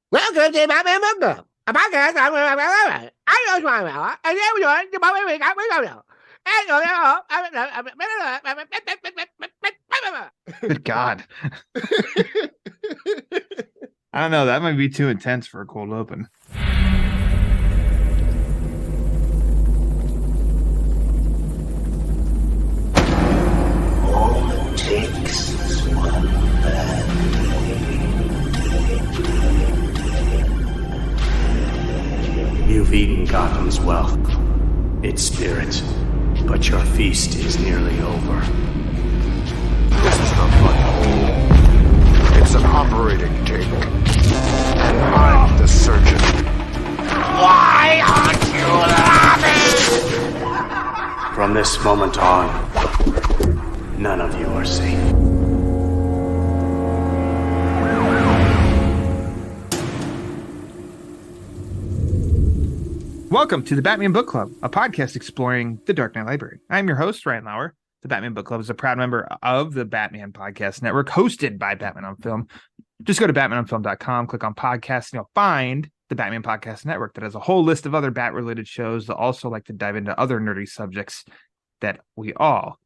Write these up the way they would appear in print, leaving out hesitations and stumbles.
Welcome to Batman Book Club, a podcast I'm Good God. I don't know. That might be too intense for a cold open. All it takes is one bad day. You've eaten Gotham's wealth, its spirit, but your feast is nearly over. This is not my home. It's an operating table. And I'm the surgeon. Why aren't you laughing? From this moment on, none of you are safe. Welcome to the Batman Book Club, a podcast exploring the Dark Knight Library. I'm your host, Ryan Lauer. The Batman Book Club is a proud member of the Batman Podcast Network, hosted by Batman on Film. Just go to batmanonfilm.com, click on podcasts, and you'll find the Batman Podcast Network that has a whole list of other Bat-related shows that also like to dive into other nerdy subjects that we all,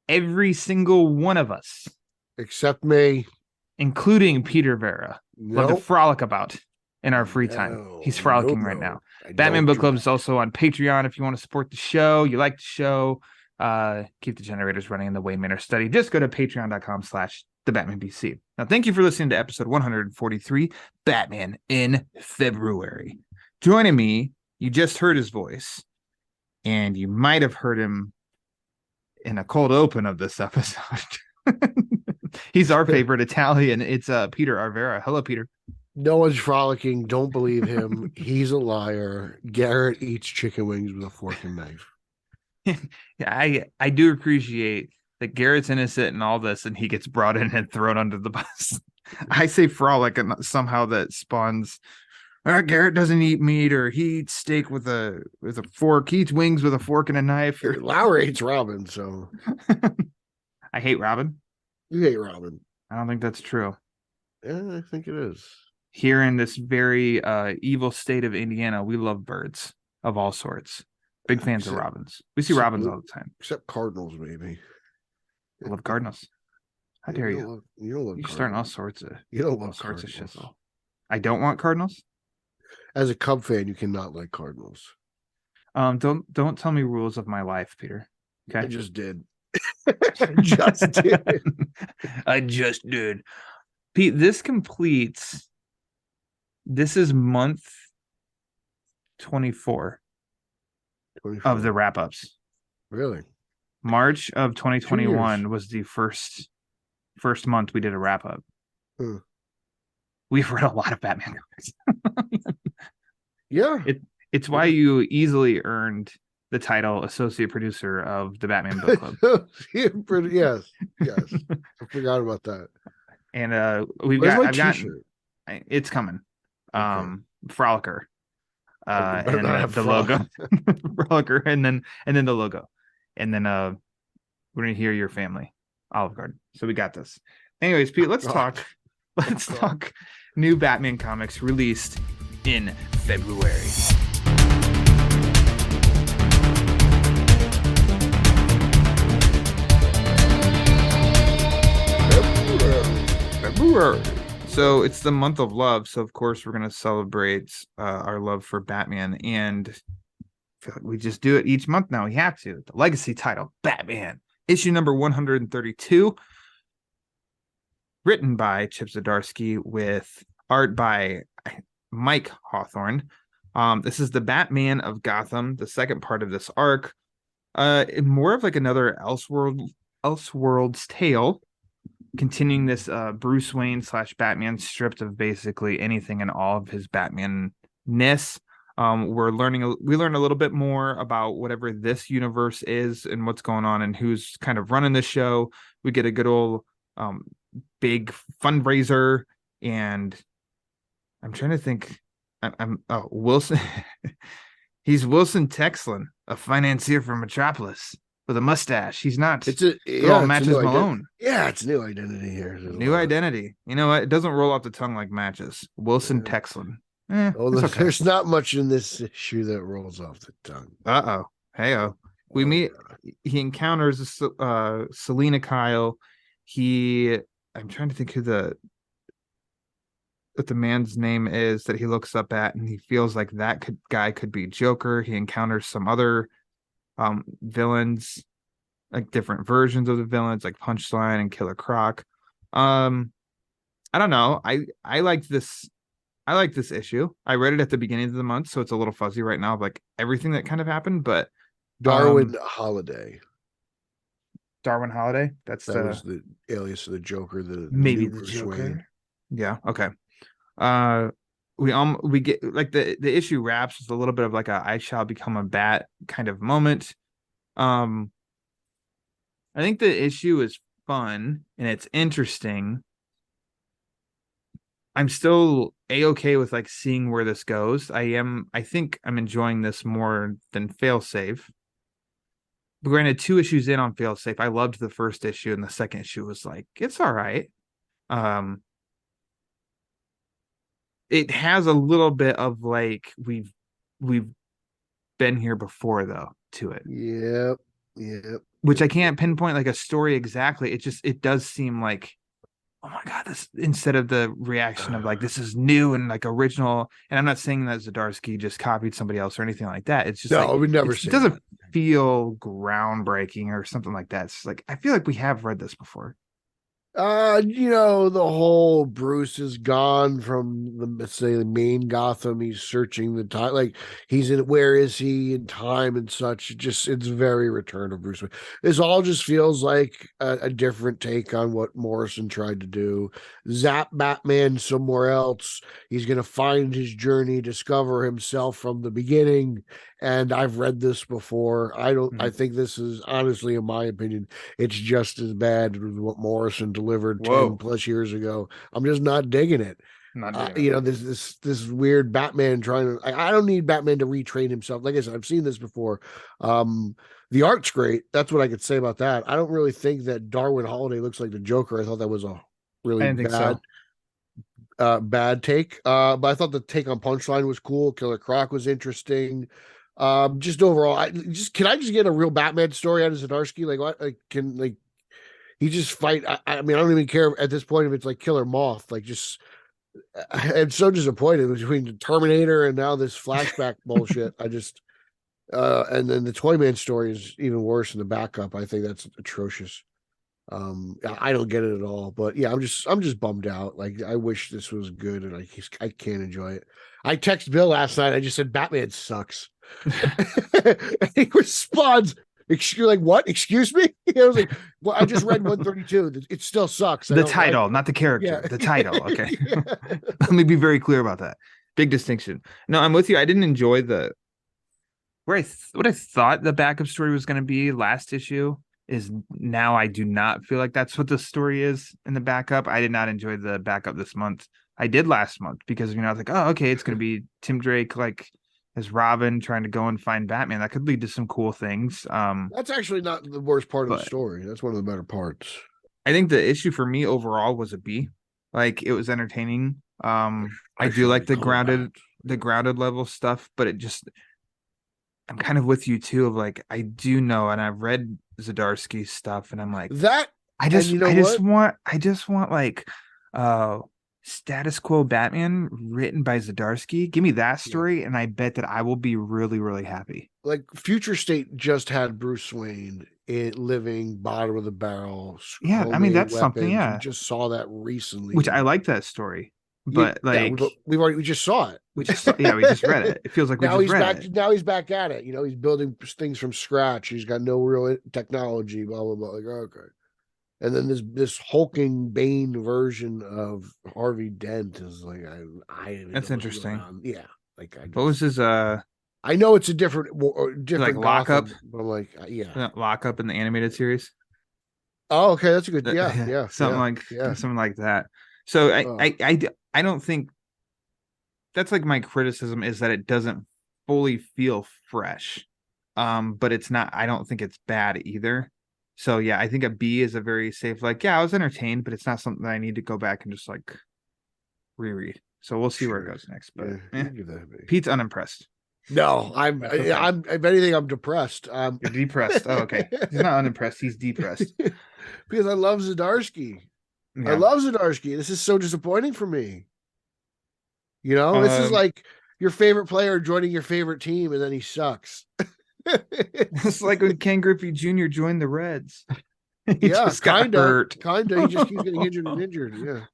every single one of us, Except me, including Peter Verra, love to Nope. frolic about in our free time. He's frolicking right now. Batman Book Club is also on Patreon if you want to support the show, you like the show, keep the generators running in the Wayne Manor study. Just go to patreon.com/thebatmanbc. Now, thank you for listening to episode 143, Batman in February. Joining me, you just heard his voice, and you might have heard him in a cold open of this episode. He's our favorite Italian. It's Peter Arvera. Hello, Peter. No one's frolicking. Don't believe him. He's a liar. Garrett eats chicken wings with a fork and knife. Yeah, I do appreciate that Garrett's innocent in all this, and he gets brought in and thrown under the bus. I say frolic, and somehow that spawns. Garrett doesn't eat meat, or he eats steak with a fork. He eats wings with a fork and a knife. Lauer hates Robin, so I hate Robin. you hate Robin. I don't think that's true. Yeah, I think it is. Here in this very evil state of Indiana, we love birds of all sorts. Big fans of robins. We see robins all the time. Except cardinals, maybe. I love cardinals. How dare you? You don't love You're starting all cardinals. sorts of You don't all love sorts of cardinals. shizzle. I don't want cardinals. As a Cub fan, you cannot like cardinals. Don't tell me rules of my life, Peter. Okay. I just did. I just did. I just did. Pete, this is month 24 of the wrap-ups. Really? March of 2021 was the first month we did a wrap-up. We've read a lot of Batman comics. Yeah. It's why you easily earned the title associate producer of the Batman Book Club. Yes. I forgot about that. And Where's my t-shirt? It's coming. Okay. Frolicker. better And then not have the logo. Frolicker, and then the logo. And then we're gonna hear your family. Olive Garden. So we got this. Anyways, Pete, let's talk new Batman comics released in February. February. So it's the month of love. So of course we're going to celebrate our love for Batman, and I feel like we just do it each month now. We have to. The legacy title, Batman, issue number 132, written by Chip Zdarsky with art by Mike Hawthorne. This is the Batman of Gotham, the second part of this arc. More of like another Elseworlds tale, continuing this Bruce Wayne / Batman stripped of basically anything and all of his Batman-ness. We learn a little bit more about whatever this universe is and what's going on and who's kind of running the show. We get a good old big fundraiser, and I'm trying to think. Wilson. He's Wilson Texlin, a financier from Metropolis. with a mustache. He's not. It's a It all it's a matches new Malone. it's a new identity here. There's a New lot of- identity. You know what? It doesn't roll off the tongue like matches. Wilson Yeah. Texlin. Oh, It's okay. there's not much in this issue that rolls off the tongue. Uh-oh. Hey-oh. We meet, he encounters Selena Kyle. I'm trying to think what the man's name is that he looks up at, and he feels like guy could be Joker. He encounters some other villains, like different versions of the villains, like Punchline and Killer Croc. I don't know. I like this issue. I read it at the beginning of the month, so it's a little fuzzy right now of like everything that kind of happened, but Darwin Holiday. Darwin Holiday. That was the alias of the Joker. Maybe new the Bruce Joker. Wayne. Yeah. Okay. We get like the issue wraps with a little bit of like a I shall become a bat kind of moment. I think the issue is fun and it's interesting. I'm still a-okay with like seeing where this goes. I think I'm enjoying this more than Failsafe. But granted, 2 issues in on Failsafe, I loved the first issue, and the second issue was like, it's all right. It has a little bit of like we've been here before though to it. Yep. Which I can't pinpoint like a story exactly. It does seem like, oh my god, this, instead of the reaction of like this is new and like original. And I'm not saying that Zdarsky just copied somebody else or anything like that. It's just No, like, I would never it say doesn't that. feel groundbreaking or something like that. It's like I feel like we have read this before. The whole Bruce is gone from the main Gotham. He's searching the time, like he's in. Where is he in time and such? It's very Return of Bruce Wayne. This all just feels like a different take on what Morrison tried to do. Zap Batman somewhere else. He's gonna find his journey, discover himself from the beginning. And I've read this before. I think this is honestly, in my opinion, it's just as bad as what Morrison delivered 10 plus years ago. I'm just not digging it. This weird Batman trying to. I don't need Batman to retrain himself. Like I said, I've seen this before. The art's great. That's what I could say about that. I don't really think that Darwin Holiday looks like the Joker. I thought that was a really bad take. But I thought the take on Punchline was cool. Killer Croc was interesting. Just overall, can I just get a real Batman story out of Zdarsky? Like, what? Like, he just fight? I mean, I don't even care at this point if it's like Killer Moth. Like, just I'm so disappointed between the Terminator and now this flashback bullshit. I just and then the Toyman story is even worse in the backup. I think that's atrocious. I don't get it at all. But yeah, I'm just bummed out. Like, I wish this was good, and I can't enjoy it. I texted Bill last night. I just said Batman sucks. And he responds, "You're like, what? Excuse me?" I was like, "Well, I just read 132. It still sucks." The title, not the character. Yeah. The title. Okay. Let me be very clear about that. Big distinction. No, I'm with you. I didn't enjoy what I thought the backup story was going to be last issue. Is now I do not feel like that's what the story is in the backup. I did not enjoy the backup this month. I did last month because I was like, oh, okay, it's going to be Tim Drake like as Robin trying to go and find Batman. That could lead to some cool things. That's actually not the worst part of the story. That's one of the better parts. I think the issue for me overall was a B. Like, it was entertaining. I do like the grounded level stuff, but I'm kind of with you too. Of like, I do know, and I've read Zdarsky's stuff, and I'm like that. I just want like status quo Batman written by Zdarsky. Give me that story, and I bet that I will be really, really happy. Like, Future State just had Bruce Wayne living bottom of the barrel. Yeah, I mean, that's something. Yeah, we just saw that recently, which I like that story. But we just saw it. We just read it. It feels like now he's back at it. He's building things from scratch. He's got no real technology. Blah blah blah. Like, okay. And then this hulking Bane version of Harvey Dent is like, that's interesting. Yeah, like what was his? I know it's a different like Lockup, but I'm like, yeah, Lockup in the animated series. Oh, okay, that's a good, something like that. So I don't think that's like my criticism is that it doesn't fully feel fresh. But it's not. I don't think it's bad either. So yeah, I think a B is a very safe. Like, yeah, I was entertained, but it's not something that I need to go back and just like reread. So we'll see where it Sure. goes next. But Yeah, you can give that a B. Pete's unimpressed. No, That's okay. I'm. If anything, I'm depressed. You're depressed. Oh, okay. He's not unimpressed. He's depressed. because I love Zdarsky. I Yeah. love Zdarsky. This is so disappointing for me. You know, this is Um, like your favorite player joining your favorite team, and then he sucks. It's like when Ken Griffey Jr. joined the Reds. He yeah, just got kinda, hurt. kinda. He just keeps getting injured and injured. Yeah.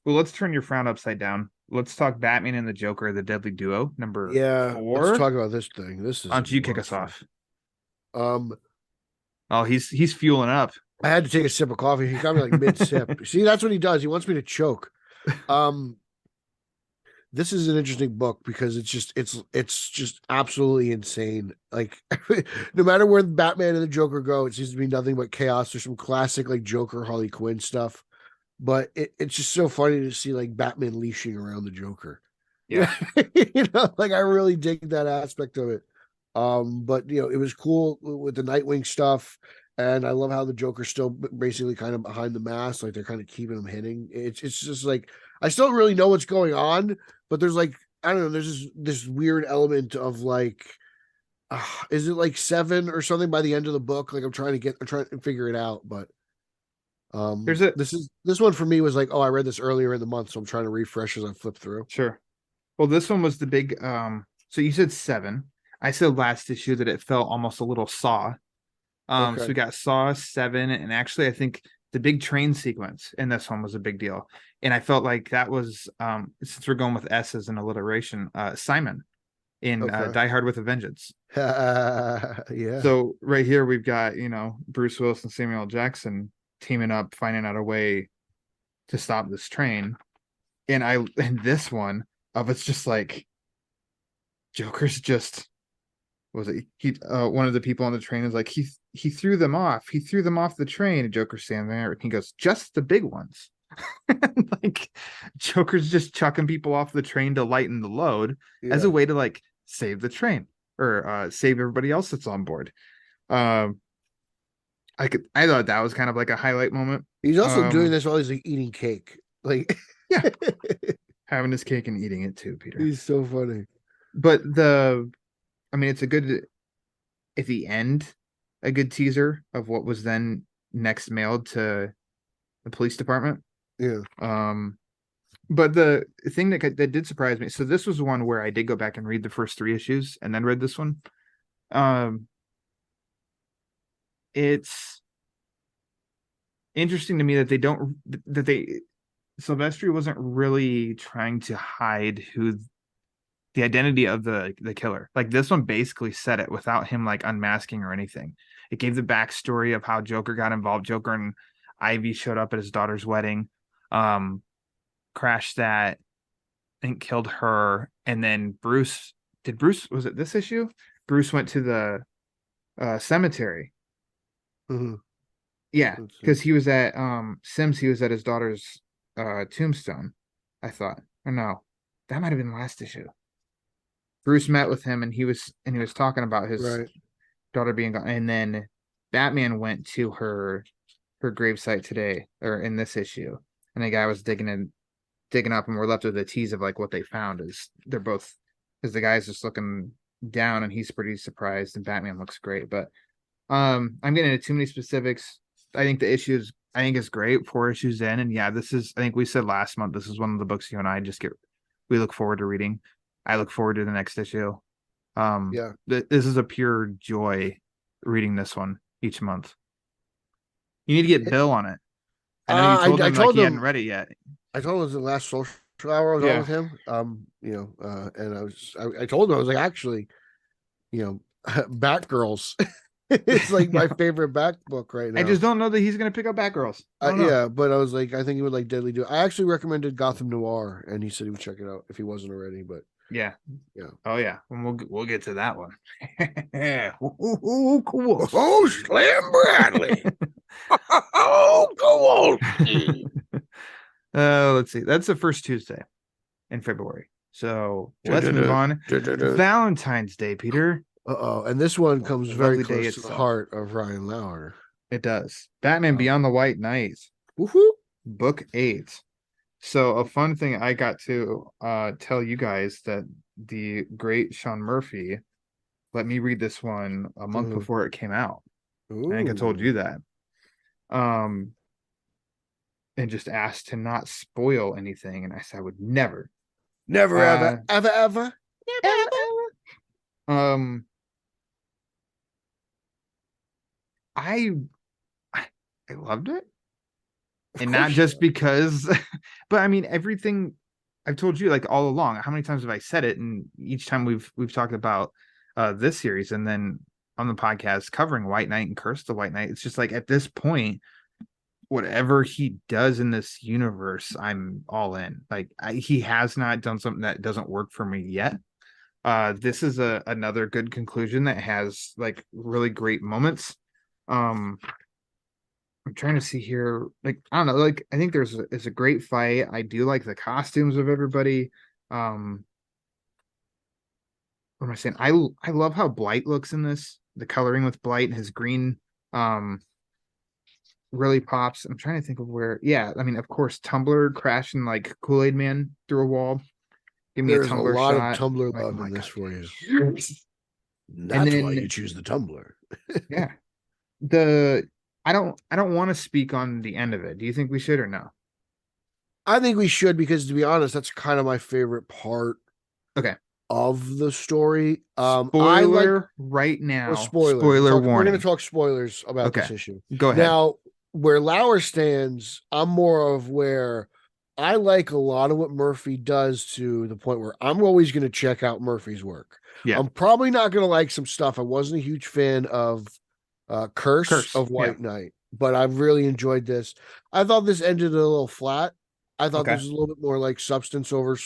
Well, let's turn your frown upside down. Let's talk Batman and the Joker, the Deadly Duo, number Yeah. 4. Let's talk about this thing. This is. Why don't you kick us off? Oh, he's fueling up. I had to take a sip of coffee. He got me like mid sip. See, that's what he does. He wants me to choke. This is an interesting book because it's just absolutely insane. Like no matter where Batman and the Joker go, it seems to be nothing but chaos. There's some classic like Joker Harley Quinn stuff, but it's just so funny to see like Batman leashing around the Joker. Yeah. You know, like I really dig that aspect of it. But you know, it was cool with the Nightwing stuff. And I love how the Joker's still basically kind of behind the mask, like they're kind of keeping him hitting. It's just like I still don't really know what's going on, but there's like I don't know. There's this weird element of like, is it like 7 or something by the end of the book? Like I'm trying to figure it out, but this one for me was like, oh, I read this earlier in the month, so I'm trying to refresh as I flip through. Sure. Well, this one was the big. So you said 7. I said last issue that it felt almost a little Saw. Okay. So we got Saw 7, and actually I think the big train sequence in this one was a big deal. And I felt like that was since we're going with S as an alliteration, Simon in Die Hard with a Vengeance. Yeah. So right here we've got, Bruce Willis and Samuel L. Jackson teaming up, finding out a way to stop this train. And this one of it's just like Joker's just was it he one of the people on the train is like he threw them off the train, and Joker's standing there and he goes, just the big ones. Like Joker's just chucking people off the train to lighten the load as a way to like save the train or save everybody else that's on board. I thought that was kind of like a highlight moment. He's also doing this while he's like eating cake, like yeah, having his cake and eating it too, Peter. He's so funny. But it's a good, at the end, a good teaser of what was then next mailed to the police department. Yeah. But the thing that did surprise me, so this was one where I did go back and read the first 3 issues and then read this one. It's interesting to me that Silvestri wasn't really trying to hide who the identity of the killer. Like this one basically said it without him like unmasking or anything. It gave the backstory of how Joker got involved. Joker and Ivy showed up at his daughter's wedding, crashed that, I think killed her, and then Bruce was it this issue? Bruce went to the cemetery. Mm-hmm. Yeah, because he was at Sims. He was at his daughter's tombstone, I thought. Or no, that might have been last issue. Bruce met with him and he was talking about his daughter being gone. And then Batman went to her gravesite today, or in this issue, and the guy was digging up, and we're left with a tease of like what they found is they're both, because the guy's just looking down and he's pretty surprised, and Batman looks great. But I'm getting into too many specifics. I think the issues is great. 4 issues in, and yeah, this is, I think we said last month, this is one of the books you and I we look forward to reading. I look forward to the next issue. This is a pure joy reading this one each month. You need to get Bill on it. I know you told him he hadn't read it yet. I told him it was the last social hour I was on with him. And I told him, I was like, actually, Batgirls it's like my favorite Bat book right now. I just don't know that he's going to pick up Batgirls. Yeah, but I was like, I think he would like Deadly Duo. I actually recommended Gotham Noir, and he said he would check it out if he wasn't already. But yeah. Oh yeah, we'll get to that one. Cool. Oh, Slam Bradley. Oh, go on. Let's see. That's the first Tuesday in February. So let's move on. Valentine's Day, Peter. And this one comes A very Lovely Day close to the itself. heart of Ryan Lauer. It does. Batman Oh. Beyond the White Knight, Woohoo! book 8. So a fun thing I got to tell you guys that the great Sean Murphy let me read this one a month Mhm. before it came out. I think I told Ooh. you that. And just asked to not spoil anything, and I said I would never. Never, Uh, ever. Um, I I loved it, Of and not course you just because, but I mean everything I've told you like all along. How many times have I said it? And each time we've talked about this series, and then on the podcast covering White Knight and Curse the White Knight, it's just like at this point, whatever he does in this universe, I'm all in. Like he has not done something that doesn't work for me yet. This is another good conclusion that has like really great moments. Um, I'm trying to see here. Like, I don't know, like I think it's a great fight. I do like the costumes of everybody. Um, what am I saying? I love how Blight looks in this. The coloring with Blight and his green really pops. I'm trying to think of where, yeah, I mean, of course, Tumblr crashing like Kool-Aid Man through a wall. Give me a There's a Tumblr lot of shot. Tumblr Like, oh love my in this god. for you. Yes. And That's why you then choose the Tumblr. yeah. The I don't want to speak on the end of it. Do you think we should or no? I think we should, because to be honest, that's kind of my favorite part Okay. of the story. I like Spoiler right now. spoilers. Spoiler We're going to warning. talk spoilers about Okay. this issue. Go ahead. Now, where Lauer stands, I'm more of where I like a lot of what Murphy does, to the point where I'm always going to check out Murphy's work. Yeah. I'm probably not going to like some stuff. I wasn't a huge fan of Curse Curse. of Yeah. White Knight, but I've really enjoyed this. I thought this ended a little flat. I thought Okay. this was a little bit more like substance over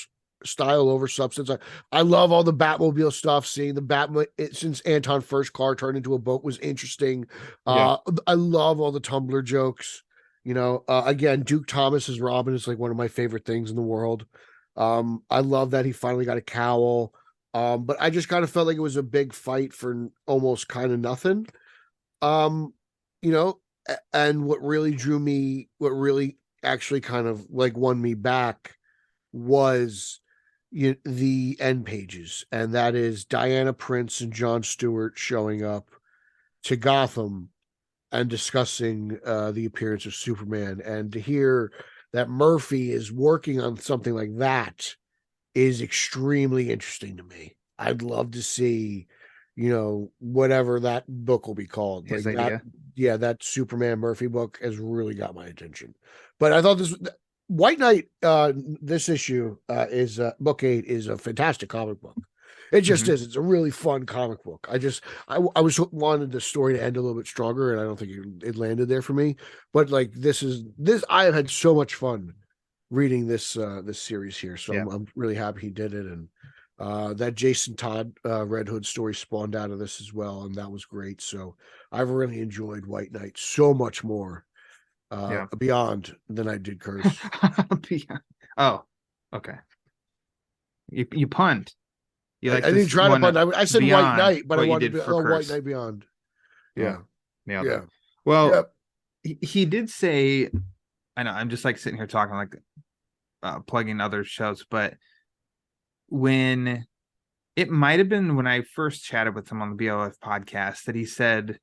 style over substance. I love all the Batmobile stuff. Seeing the Batman since Anton first car turned into a boat was interesting. Yeah. I love all the Tumblr jokes. Again, Duke Thomas as Robin is like one of my favorite things in the world. I love that he finally got a cowl. But I just kind of felt like it was a big fight for almost kind of nothing. Um, and what really actually kind of like won me back was the end pages, and that is Diana Prince and John Stewart showing up to Gotham and discussing the appearance of Superman, and to hear that Murphy is working on something like that is extremely interesting to me. I'd love to see, whatever that book will be called. His Like that, idea. yeah, that Superman Murphy book has really got my attention. But I thought this White Knight, this issue is book 8 is a fantastic comic book. It just Mhm. is. It's a really fun comic book. I was wanted the story to end a little bit stronger, and I don't think it landed there for me. But like this I have had so much fun reading this series here, so Yeah. I'm really happy he did it. And that Jason Todd Red Hood story spawned out of this as well, and that was great. So I've really enjoyed White Knight so much more Yeah. beyond than I did Curse. Oh, okay. You punt. You like I didn't this try to one pun. I said White beyond Knight, but I what you wanted did to for be White Curse. Knight Beyond. Yeah. Nailed Yeah. it. Well, Yep. he did say, I know I'm just like sitting here talking like plugging other shows, but when it might have been when I first chatted with him on the BOF podcast that he said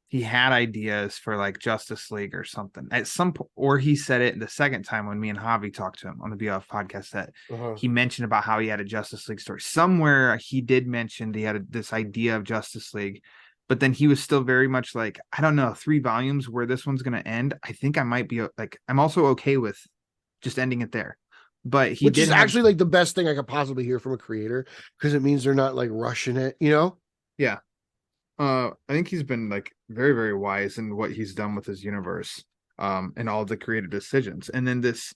he had ideas for like Justice League or something at some point, or he said it the second time when me and Javi talked to him on the BOF podcast that he mentioned about how he had a Justice League story. Somewhere he did mention he had this idea of Justice League, but then he was still very much like, I don't know, 3 volumes where this one's going to end. I think I might be like, I'm also okay with just ending it there. But he Which did is have, actually like the best thing I could possibly hear from a creator, because it means they're not like rushing it, yeah. I think he's been like very, very wise in what he's done with his universe, and all the creative decisions. And then this,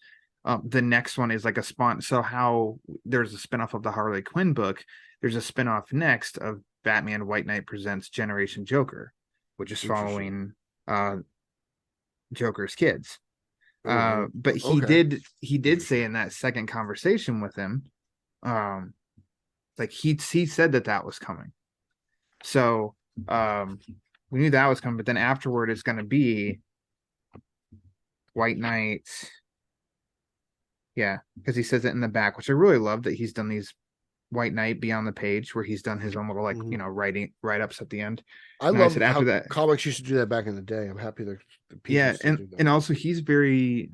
the next one is like a spawn. So how there's a spinoff of the Harley Quinn book, there's a spinoff next of Batman White Knight Presents Generation Joker, which is following Joker's kids. But Okay. he did say in that second conversation with him, like he said that was coming. So we knew that was coming, but then afterward it's going to be White Knight. Yeah, because he says it in the back, which I really love that he's done these White Knight beyond the page where he's done his own little like write-ups at the end. I And I love said after how that, comics used to do that back in the day. I'm happy that the people yeah, still do that. and also he's very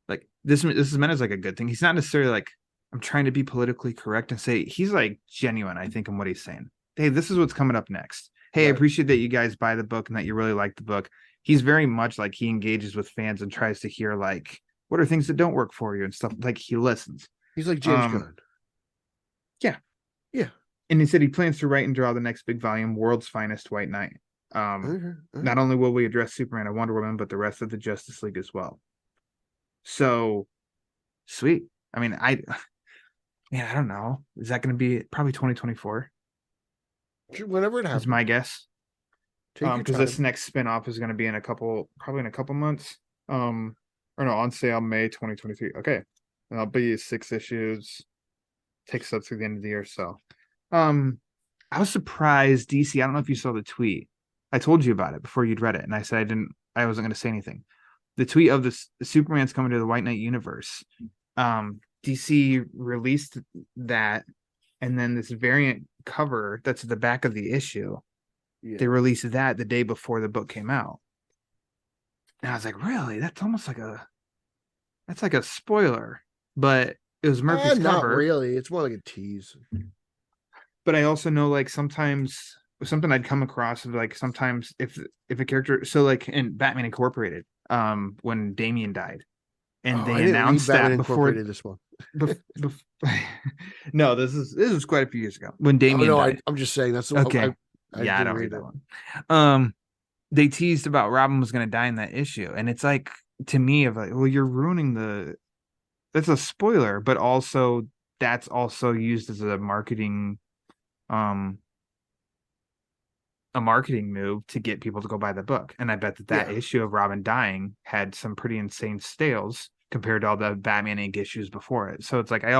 like this is meant as like a good thing. He's not necessarily like I'm trying to be politically correct and say he's like genuine, I think, in what he's saying. Hey, this is what's coming up next. Hey, I Right. appreciate that you guys buy the book and that you really like the book. He's very much like he engages with fans and tries to hear like what are things that don't work for you and stuff. Like he listens. He's like James Um, Gunn. Yeah. Yeah. And he said he plans to write and draw the next big volume, World's Finest White Knight. Not only will we address Superman and Wonder Woman, but the rest of the Justice League as well. So sweet. I mean, I don't know. Is that going to be probably 2024? Whenever it happens. Is my guess. Take your Because time. this next spin-off is going to be probably in a couple months. Or no, on sale May 2023. Okay. And I'll be 6 issues. Takes up through the end of the year. So I was surprised DC. I don't know if you saw the tweet. I told you about it before you'd read it, and I said I wasn't going to say anything. The tweet of the Superman's coming to the White Knight universe. DC released that, and then this variant cover that's at the back of the issue. Yeah. They released that the day before the book came out. And I was like, really? That's almost like a spoiler. But it was Murphy's Not cover. really. It's more like a tease. But I also know like sometimes something I'd come across is like sometimes if a character, so like in Batman Incorporated, when Damian died, and they announced that before this one. No, this was quite a few years ago when Damian died. I'm just saying that's the Okay. one. I don't read that one. They teased about Robin was going to die in that issue, and it's like to me of like, well, you're ruining that's a spoiler, but also that's also used as a marketing move to get people to go buy the book. And I bet that issue of Robin dying had some pretty insane sales compared to all the Batman Inc. issues before it. So it's like I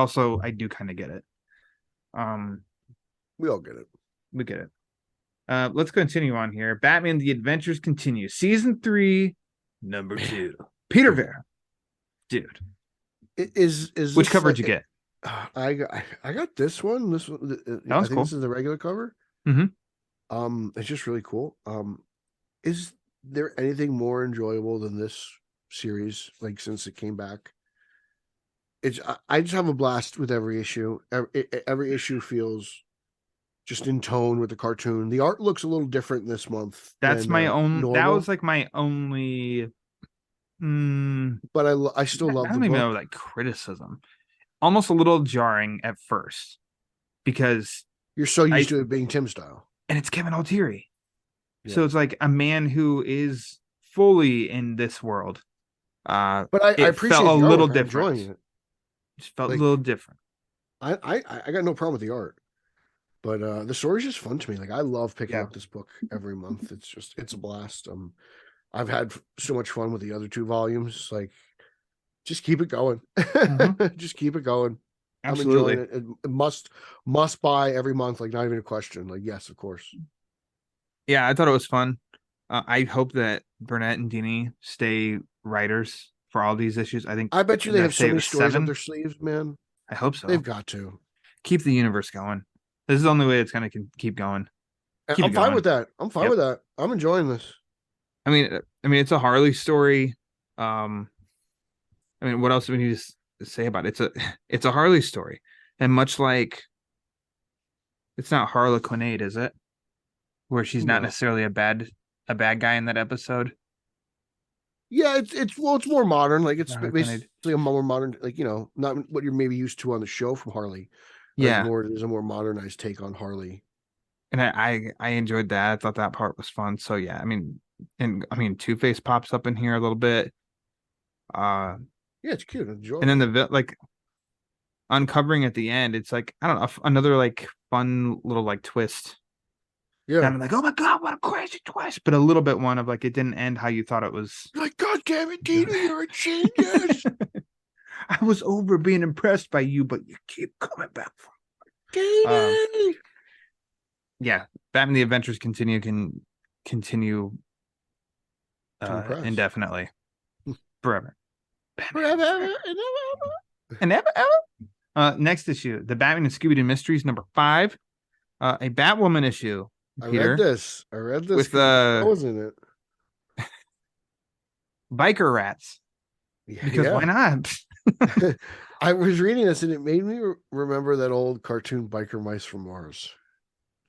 do kind of get it. We all get it. We get it. Let's continue on here. Batman: The Adventures Continue, Season 3, Number 2. Peter Verra, dude. Is which cover did you get? I got this one. This one. That was I think cool. this is the regular cover. Mm-hmm. It's just really cool. Is there anything more enjoyable than this series? Like since it came back, I just have a blast with every issue. Every issue feels just in tone with the cartoon. The art looks a little different this month. That's my own. Normal, that was like my only. But I still love the book. Know, like criticism, almost a little jarring at first, because you're so used to it being Tim style, and it's Kevin Altieri, so it's like a man who is fully in this world. But I appreciate felt a little different. Enjoying it. Just felt a little different. I got no problem with the art, but the story's just fun to me. Like I love picking up this book every month. It's a blast. I've had so much fun with the other 2 volumes. Like, just keep it going. Mm-hmm. Just keep it going. Absolutely. I'm enjoying it. Must buy every month. Like, not even a question. Like, yes, of course. Yeah, I thought it was fun. I hope that Burnett and Dini stay writers for all these issues. I bet you they have so many stories up their sleeves, man. I hope so. They've got to keep the universe going. This is the only way it's going to keep going. I'm fine with that. I'm fine with that. I'm enjoying this. I mean, it's a Harley story. I mean, what else do we need to say about it? It's a Harley story, and much like it's not Harlequinade, is it? Where she's not necessarily a bad guy in that episode. Yeah, it's more modern. Like it's basically a more modern, like not what you're maybe used to on the show from Harley. Yeah, it is a more modernized take on Harley. And I enjoyed that. I thought that part was fun. So yeah, I mean, Two-Face pops up in here a little bit. Yeah, it's cute. Enjoy. And then the like uncovering at the end, it's like I don't know, another like fun little like twist. Yeah, and I'm like, oh my god, what a crazy twist! But a little bit one of like it didn't end how you thought it was. You're like, God damn it, Dina, you're a genius. I was over being impressed by you, but you keep coming back. Dina. yeah, Batman the Adventures can continue To impress. indefinitely. Forever. Forever And ever, ever. Next issue, the Batman and Scooby-Doo Mysteries #5. A Batwoman issue, I Peter. read this With I was in it. biker rats. Because why not? I was reading this and it made me remember that old cartoon Biker Mice from Mars.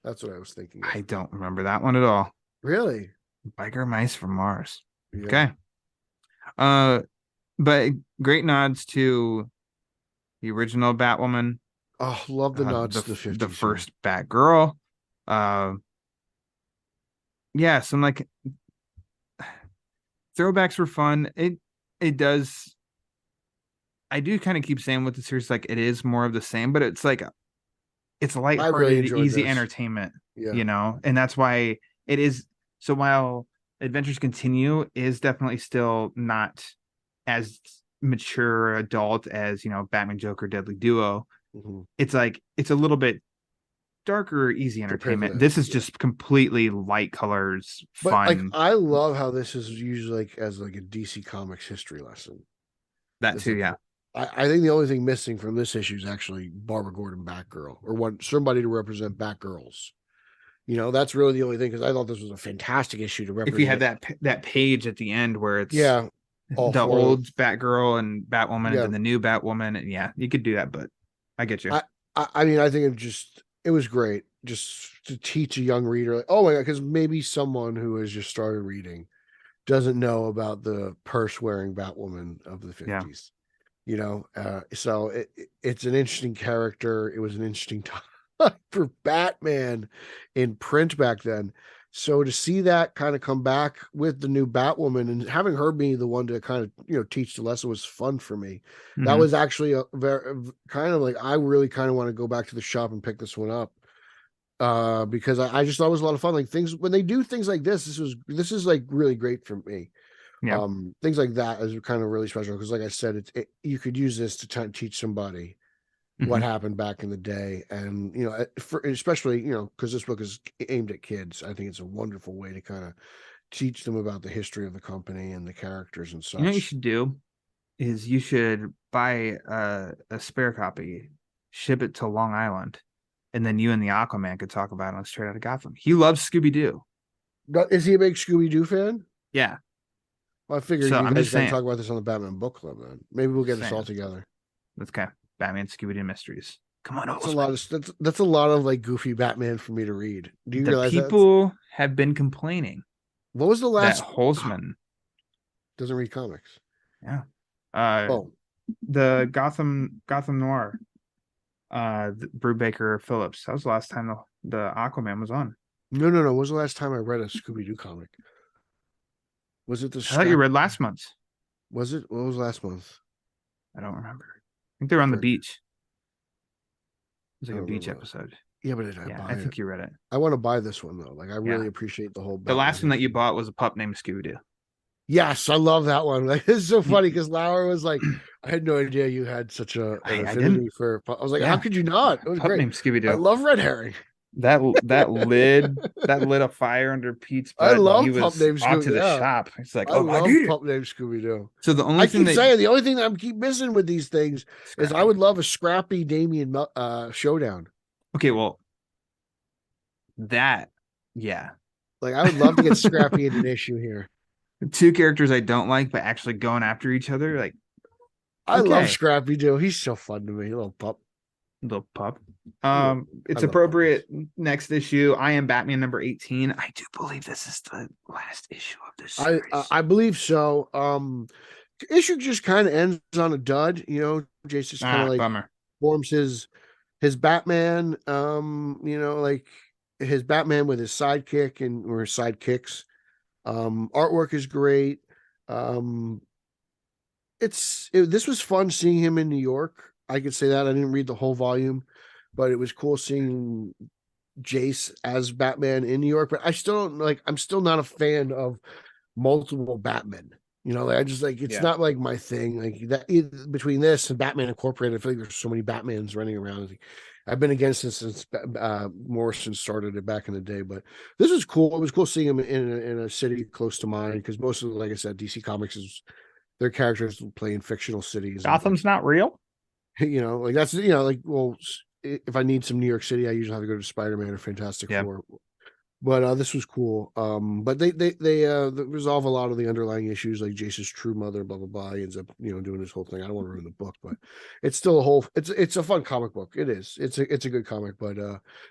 That's what I was thinking of. I don't remember that one at all. Really? Biker Mice from Mars. Yeah. Okay. But great nods to the original Batwoman. Oh, love the nods to the 50s. The first Batgirl. Yeah, some like throwbacks were fun. It does. I do kind of keep saying with the series, like it is more of the same, but it's like it's lighthearted, easy entertainment, you know, and that's why it is. So while Adventures Continue is definitely still not as mature adult as, you know, Batman Joker Deadly Duo, it's like it's a little bit darker, easy entertainment. This is just completely light colors, fun. But like I love how this is usually like as like a DC Comics history lesson. That too, yeah. I think the only thing missing from this issue is actually Barbara Gordon Batgirl, or somebody to represent Batgirls. You know, that's really the only thing, because I thought this was a fantastic issue to represent. If you had that page at the end where it's the old Batgirl and Batwoman and then the new Batwoman, and yeah, you could do that, but I get you. I mean, I think it was great just to teach a young reader, like, oh my God, because maybe someone who has just started reading doesn't know about the purse-wearing Batwoman of the 50s. Yeah. You know, so it's an interesting character. It was an interesting time for Batman in print back then. So to see that kind of come back with the new Batwoman and having her be the one to kind of, you know, teach the lesson was fun for me. That was actually a very kind of like, I really kind of want to go back to the shop and pick this one up. Because I just thought it was a lot of fun. Like things when they do things like this is like really great for me. Yeah. Things like that is kind of really special because, like I said, you could use this to teach somebody what happened back in the day, and you know, especially, you know, because this book is aimed at kids. I think it's a wonderful way to kind of teach them about the history of the company and the characters and such. You know what you should do is you should buy a spare copy, ship it to Long Island, and then you and the Aquaman could talk about it on Straight Outta Gotham. He loves Scooby-Doo. Is he a big Scooby-Doo fan? Yeah. Well, I figured you guys got to talk about this on the Batman book club, then. Maybe we'll get this all together. Let's go. Batman Scooby-Doo Mysteries. Come on, that's a lot of like goofy Batman for me to read. Do you realize people have been complaining? What was the last that Holzman doesn't read comics? Yeah. The Gotham Noir. Brubaker Phillips. That was the last time the Aquaman was on. No. When was the last time I read a Scooby-Doo comic? Was it the? I thought you read last month. Was it? What was last month? I don't remember. I think they were on the beach. It was like a beach episode. Yeah, but I think you read it. I want to buy this one though. Like I really appreciate the whole. The last one that you bought was a pup named Scooby-Doo. Yes, I love that one. Like it's so funny because Lauer was like, I had no idea you had such an affinity for. I was like, how could you not? It was pup great. Named Scooby-Doo. I love Red Herring. That lit a fire under Pete's butt. I love Pup Named Scooby-Doo. To the shop. It's like, I love Pup Named Scooby-Doo. So the only thing the only thing that I keep missing with these things is I would love a scrappy Damien showdown. Okay, well, like I would love to get Scrappy in an issue here. Two characters I don't like, but actually going after each other. Like, I love Scrappy Doo. He's so fun to me, little pup. It's appropriate. Next issue, I Am Batman #18. I do believe this is the last issue of this series. I believe so. Issue just kind of ends on a dud. You know, Jason's kind of like bummer. Forms his Batman. You know, like his Batman with his sidekick or his sidekicks. Artwork is great. This was fun seeing him in New York. I could say that. I didn't read the whole volume, but it was cool seeing Jace as Batman in New York. But I still don't I'm still not a fan of multiple Batmen. You know, I just it's not like my thing. Like that between this and Batman Incorporated, I feel like there's so many Batmans running around. I've been against it since Morrison started it back in the day. But this was cool. It was cool seeing him in a city close to mine because most of, like I said, DC Comics is their characters play in fictional cities. Gotham's not real. Like that's like, well, if I need some New York City, I usually have to go to Spider-Man or Fantastic Four. But this was cool. But they resolve a lot of the underlying issues, like Jason's true mother, blah blah blah. He ends up doing his whole thing. I don't want to ruin the book, but it's still it's a fun comic book. It is. It's a good comic, but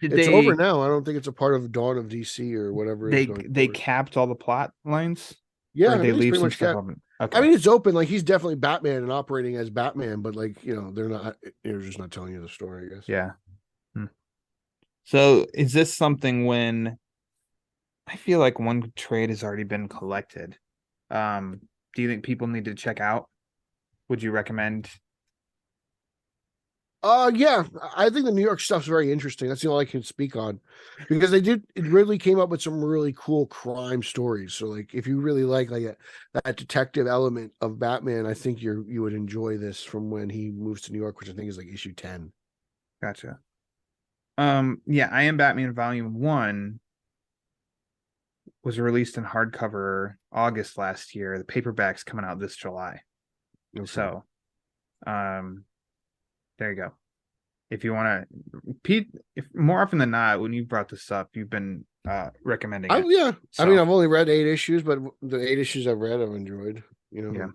it's over now. I don't think it's a part of Dawn of DC or whatever. They capped all the plot lines. Yeah, or they leave some stuff open. Okay. I mean, it's open. Like he's definitely Batman and operating as Batman, but like they're not. They're just not telling you the story, I guess. Yeah. So is this something when? I feel like one trade has already been collected. Do you think people need to check out? Would you recommend? Yeah, I think the New York stuff's very interesting. That's the only I can speak on because it really came up with some really cool crime stories. So like if you really like that detective element of Batman, I think you would enjoy this from when he moves to New York, which I think is like issue 10. Gotcha. Yeah, I Am Batman Volume 1 was released in hardcover August last year. The paperback's coming out this July. Okay. So, there you go. If you want to, Pete, if more often than not, when you brought this up, you've been recommending it. Yeah. So, I mean, I've only read 8 issues, but the 8 issues I've read, I've enjoyed. Yeah. All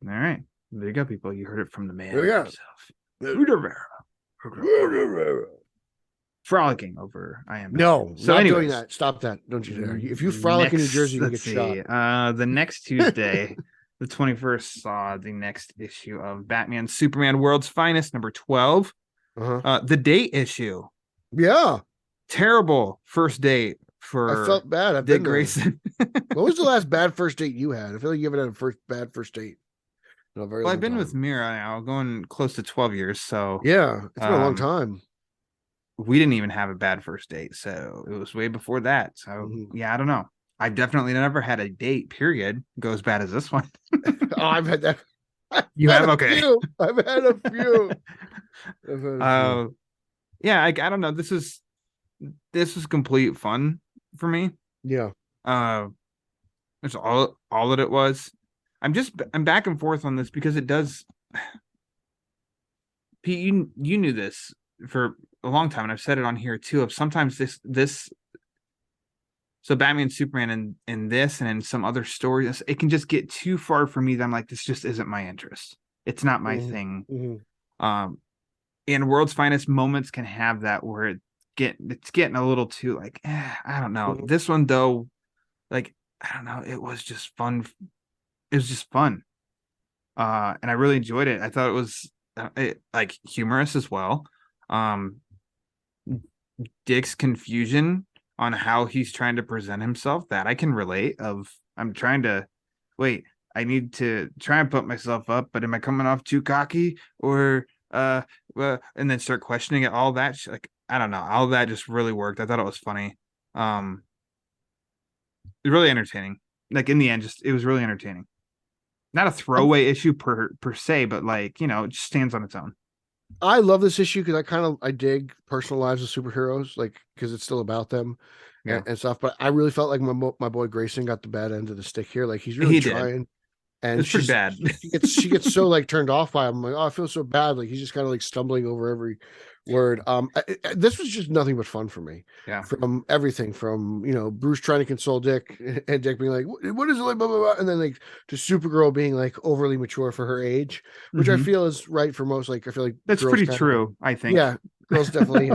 right. There you go, people. You heard it from the man himself. Verra. Frolicking over I Am Batman. No, so not doing that. Stop that. Don't you dare. If you frolic in New Jersey, you get shot. The next Tuesday, the 21st, saw the next issue of Batman Superman World's Finest, number 12. The date issue. Yeah. Terrible first date for I felt bad. Dick Grayson. What was the last bad first date you had? I feel like you haven't had a bad first date. Well, I've been with Mira now, going close to 12 years. So yeah, it's been a long time. We didn't even have a bad first date, so it was way before that. So yeah, I don't know. I've definitely never had a date, period, go as bad as this one. Oh, I've had that. You have? Okay. I've had a few. Yeah, I don't know. This was complete fun for me. Yeah. That's all that it was. I'm back and forth on this because it does. Pete, you knew this for a long time, and I've said it on here too. Of sometimes this. So Batman, Superman, in this and in some other stories, it can just get too far for me that I'm like, this just isn't my interest. It's not my thing. And World's Finest moments can have that where it's getting a little too like, I don't know. This one though, like, I don't know. It was just fun. It was just fun. And I really enjoyed it. I thought it was like humorous as well. Dick's confusion on how he's trying to present himself, that I can relate. I'm trying to I need to try and put myself up, but am I coming off too cocky or and then start questioning it, all that like, I don't know, all that just really worked. I thought it was funny. Really entertaining. Like in the end, it was really entertaining. Not a throwaway issue per se, but like, it just stands on its own. I love this issue because I dig personal lives of superheroes, like because it's still about them and stuff. But I really felt like my boy Grayson got the bad end of the stick here. Like he's really trying, and it's pretty bad. she gets so like turned off by him. I'm like, oh, I feel so bad. Like he's just kind of like stumbling over every word. This was just nothing but fun for me. Yeah, from everything from Bruce trying to console Dick and Dick being like, what is it like, blah, blah, blah, and then like to Supergirl being like overly mature for her age, which I feel is right for most. Like I feel like that's pretty true. I think girls definitely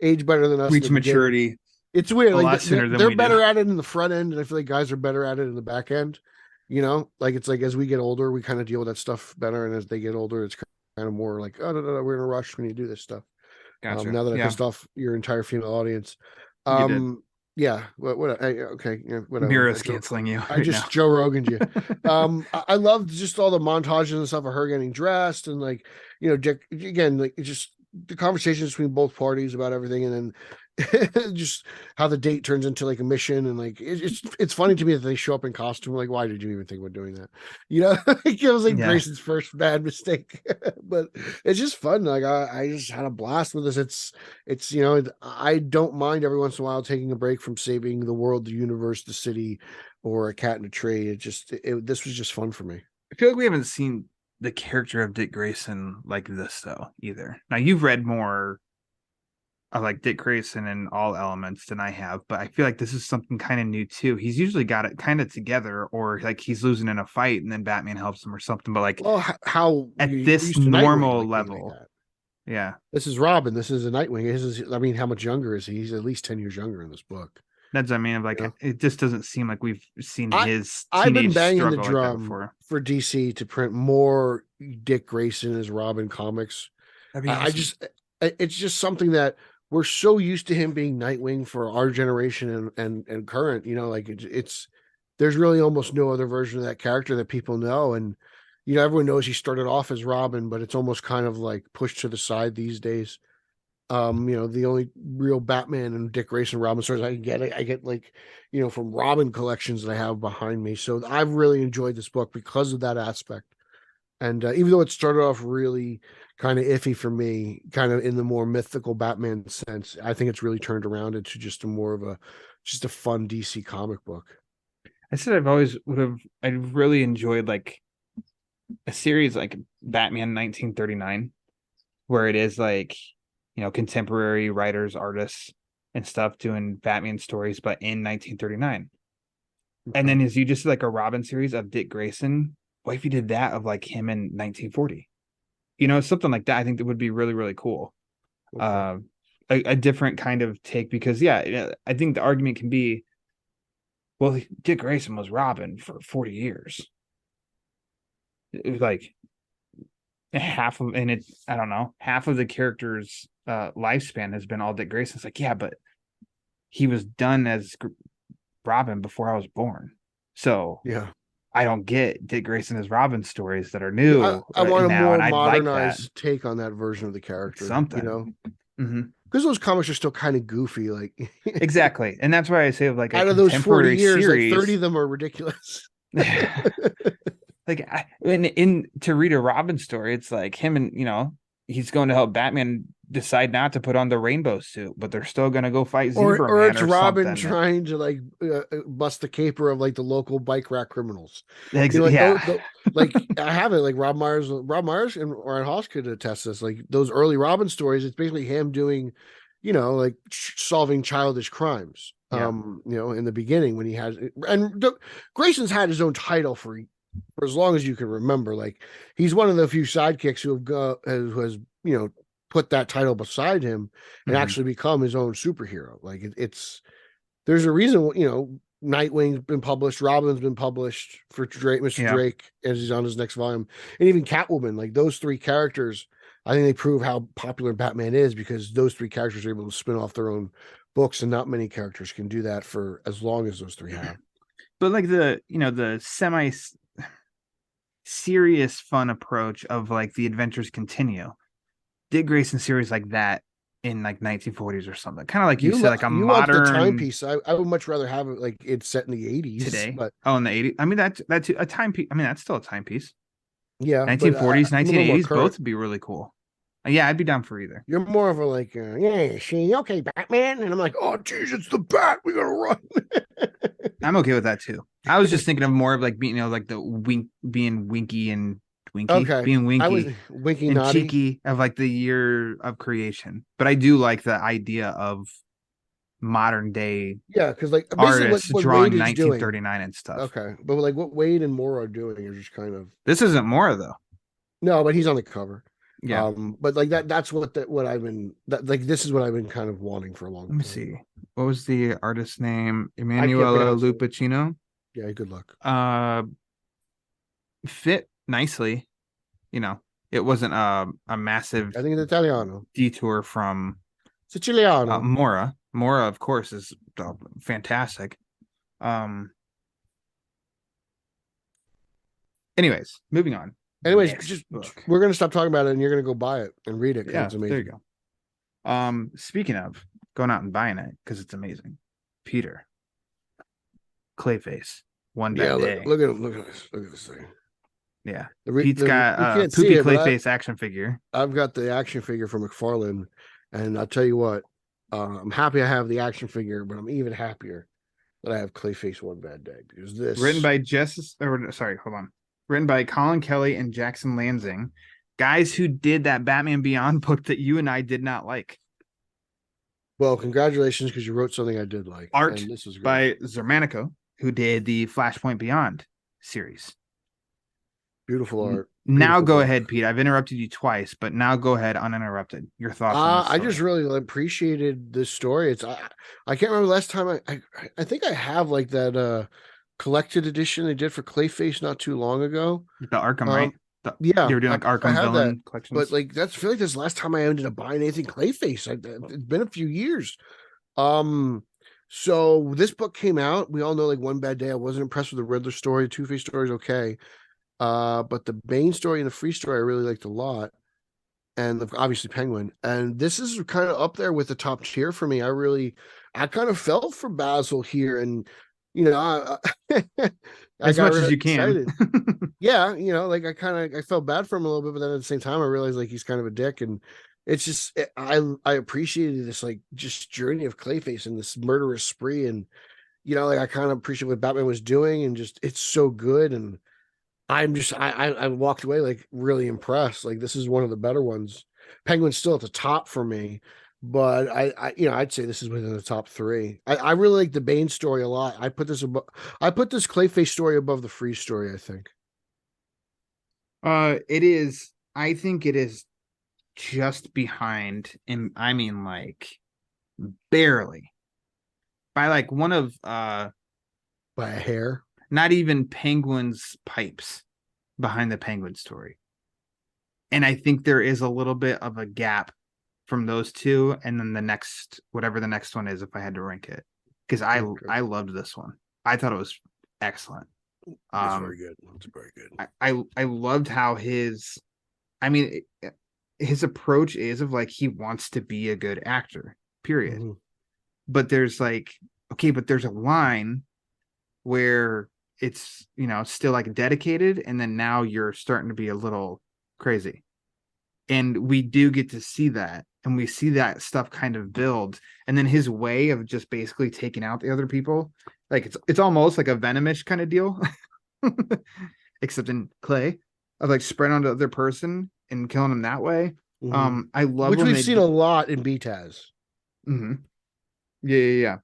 age better than us. Reach maturity. It's weird. Like they're better at it in the front end, and I feel like guys are better at it in the back end. Like it's like as we get older, we kind of deal with that stuff better, and as they get older, it's kind of more like, oh no, we're in a rush when you do this stuff. Gotcha. Now that I pissed off your entire female audience. Yeah. Okay. Yeah, whatever. Mira's canceling you. I just Joe Rogan'd you. I loved just all the montages and stuff of her getting dressed and like, Dick again, like just the conversations between both parties about everything, and then just how the date turns into like a mission, and like it's funny to me that they show up in costume. Like, why did you even think about doing that? It was like Yeah. Grayson's first bad mistake, but it's just fun. Like I just had a blast with this. It's I don't mind every once in a while taking a break from saving the world, the universe, the city, or a cat in a tree. This was just fun for me. I feel like we haven't seen the character of Dick Grayson like this though either. Now you've read more of like Dick Grayson in all elements than I have, but I feel like this is something kind of new too. He's usually got it kind of together, or like he's losing in a fight and then Batman helps him or something. But like Well, how at we this used to Nightwing, normal like, being like level, that. yeah, This is Robin. This is a Nightwing. I mean, how much younger is he? He's at least 10 years younger in this book. that's what I mean. Of like, You know? it just doesn't seem like we've seen I his I've been teenage banging the struggle like that drum before. for DC to print more Dick Grayson as Robin comics. That'd be I awesome. just it's just something that we're so used to him being Nightwing for our generation and current. Like it's there's really almost no other version of that character that people know, and everyone knows he started off as Robin, but it's almost kind of like pushed to the side these days. The only real Batman and Dick Grayson Robin stories I get like, from Robin collections that I have behind me. So I've really enjoyed this book because of that aspect. And even though it started off really kind of iffy for me, kind of in the more mythical Batman sense, I think it's really turned around into just just a fun DC comic book. I said I've really enjoyed like a series like Batman 1939, where it is like, contemporary writers, artists, and stuff doing Batman stories, but in 1939. And then as you just like a Robin series of Dick Grayson, what if you did that of like him in 1940? Something like that. I think that would be really, really cool. Okay. A different kind of take, because I think the argument can be, well, Dick Grayson was Robin for 40 years. It was like half of, and it, I don't know, half of the character's lifespan has been all Dick Grayson. It's like, yeah, but he was done as Robin before I was born. So Yeah. I don't get Dick Grayson as Robin stories that are new. I want a now, more and I'd like that. modernized take on that version of the character. Something. Because those comics are still kind of goofy, like Exactly, and that's why I say like out a of those 40 years, series, like 30 of them are ridiculous. like in to read a Robin story, it's like him and he's going to help Batman decide not to put on the rainbow suit, but they're still going to go fight Zebra or Man it's or Robin something. trying to like bust the caper of like the local bike rack criminals. Yeah. Like I have it like Rob Myers and Ryan Haas could attest this. Like those early Robin stories, it's basically him doing, like solving childish crimes. Yeah. In the beginning when he has, and Grayson's had his own title for as long as you can remember. Like he's one of the few sidekicks who has put that title beside him and actually become his own superhero. Like there's a reason, Nightwing's been published, Robin's been published for Mr. Drake as he's on his next volume, and even Catwoman. Like those three characters, I think they prove how popular Batman is because those three characters are able to spin off their own books, and not many characters can do that for as long as those three have. But like the semi serious fun approach of like the adventures continue. Dick Grayson series like that in like 1940s or something, kind of like you said, like a modern the timepiece. I would much rather have it like it's set in the 80s today. But in the 80s, I mean that's a timepiece. I mean that's still a timepiece. Yeah, 1940s, 1980s, both would be really cool. Yeah, I'd be down for either. You're more of a like, okay, Batman, and I'm like, oh geez, it's the Bat. We gotta run. I'm okay with that too. I was just thinking of more of like being, like the being winky and winky, okay, being winky, I was winky, and naughty. cheeky of like the year of creation. But I do like the idea of modern day, because like artists what drawing Wade 1939 and stuff. Okay, but like what Wade and Moore are doing is just kind of. This isn't Moore though. No, but he's on the cover. Yeah. But like that's what I've been this is what I've been kind of wanting for a long time. Let me see. What was the artist's name? Emanuela Lupacchino. Yeah, good luck. Fit nicely. It wasn't a massive, I think it's Italiano detour from Siciliano. Mora. Mora, of course, is fantastic. Anyways, moving on. Anyways, we're gonna stop talking about it, and you're gonna go buy it and read it. Yeah, it's amazing. there you go. Speaking of, going out and buying it because it's amazing. Peter, Clayface, One Yeah, Bad look, Day. look at him. Look at this thing. Yeah. The Pete's got you a can't see poopy it, but Clayface action figure. I've got the action figure from McFarlane, and I'll tell you what, I'm happy I have the action figure, but I'm even happier that I have Clayface One Bad Day because Written this. by hold on. Written by Colin Kelly and Jackson Lansing, guys who did that Batman Beyond book that you and I did not like. Well, congratulations because you wrote something I did like. Art and this is great. by Zermanico, who did the Flashpoint Beyond series. Beautiful art. Now Beautiful go book. ahead, Pete. I've interrupted you twice, but now go ahead uninterrupted. Your thoughts on this I story. just really appreciated this story. I can't remember the last time I think I have like that collected edition they did for Clayface not too long ago. The Arkham, right? Yeah, they were doing like I Arkham have villain that, collections. but like I feel like this last time I ended up buying anything Clayface. It's been a few years. So this book came out. We all know like One Bad Day. I wasn't impressed with the Riddler story. Two-Face story is okay. But the Bane story and the Free story I really liked a lot. And obviously Penguin. And this is kind of up there with the top tier for me. I kind of felt for Basil here. And, I as got much really as you can. excited. Yeah, like I felt bad for him a little bit, but then at the same time I realized like he's kind of a dick, and it's just I appreciated this like just journey of Clayface and this murderous spree, and like I kind of appreciate what Batman was doing, and just it's so good, and I'm just I walked away like really impressed. Like this is one of the better ones. Penguin's still at the top for me, but I'd say this is within the top three. I really like the Bane story a lot. I put this Clayface story above the Free story, I think. It is. I think it is just behind, and I mean like barely by like one of By a hair. Not even Penguin's pipes behind the Penguin story. And I think there is a little bit of a gap from those two, and then the next, whatever the next one is, if I had to rank it, because I loved this one. I thought it was excellent. It's very good. It's very good. I loved how his approach is of like he wants to be a good actor, period. Mm-hmm. But there's like, okay, but there's a line where it's still like dedicated, and then now you're starting to be a little crazy, and we do get to see that, and we see that stuff kind of build, and then his way of just basically taking out the other people, like it's almost like a Venomish kind of deal except in Clay, of like spread onto the other person and killing him that way. Mm-hmm. I love which we've seen a lot in BTAS. Mm-hmm. Yeah.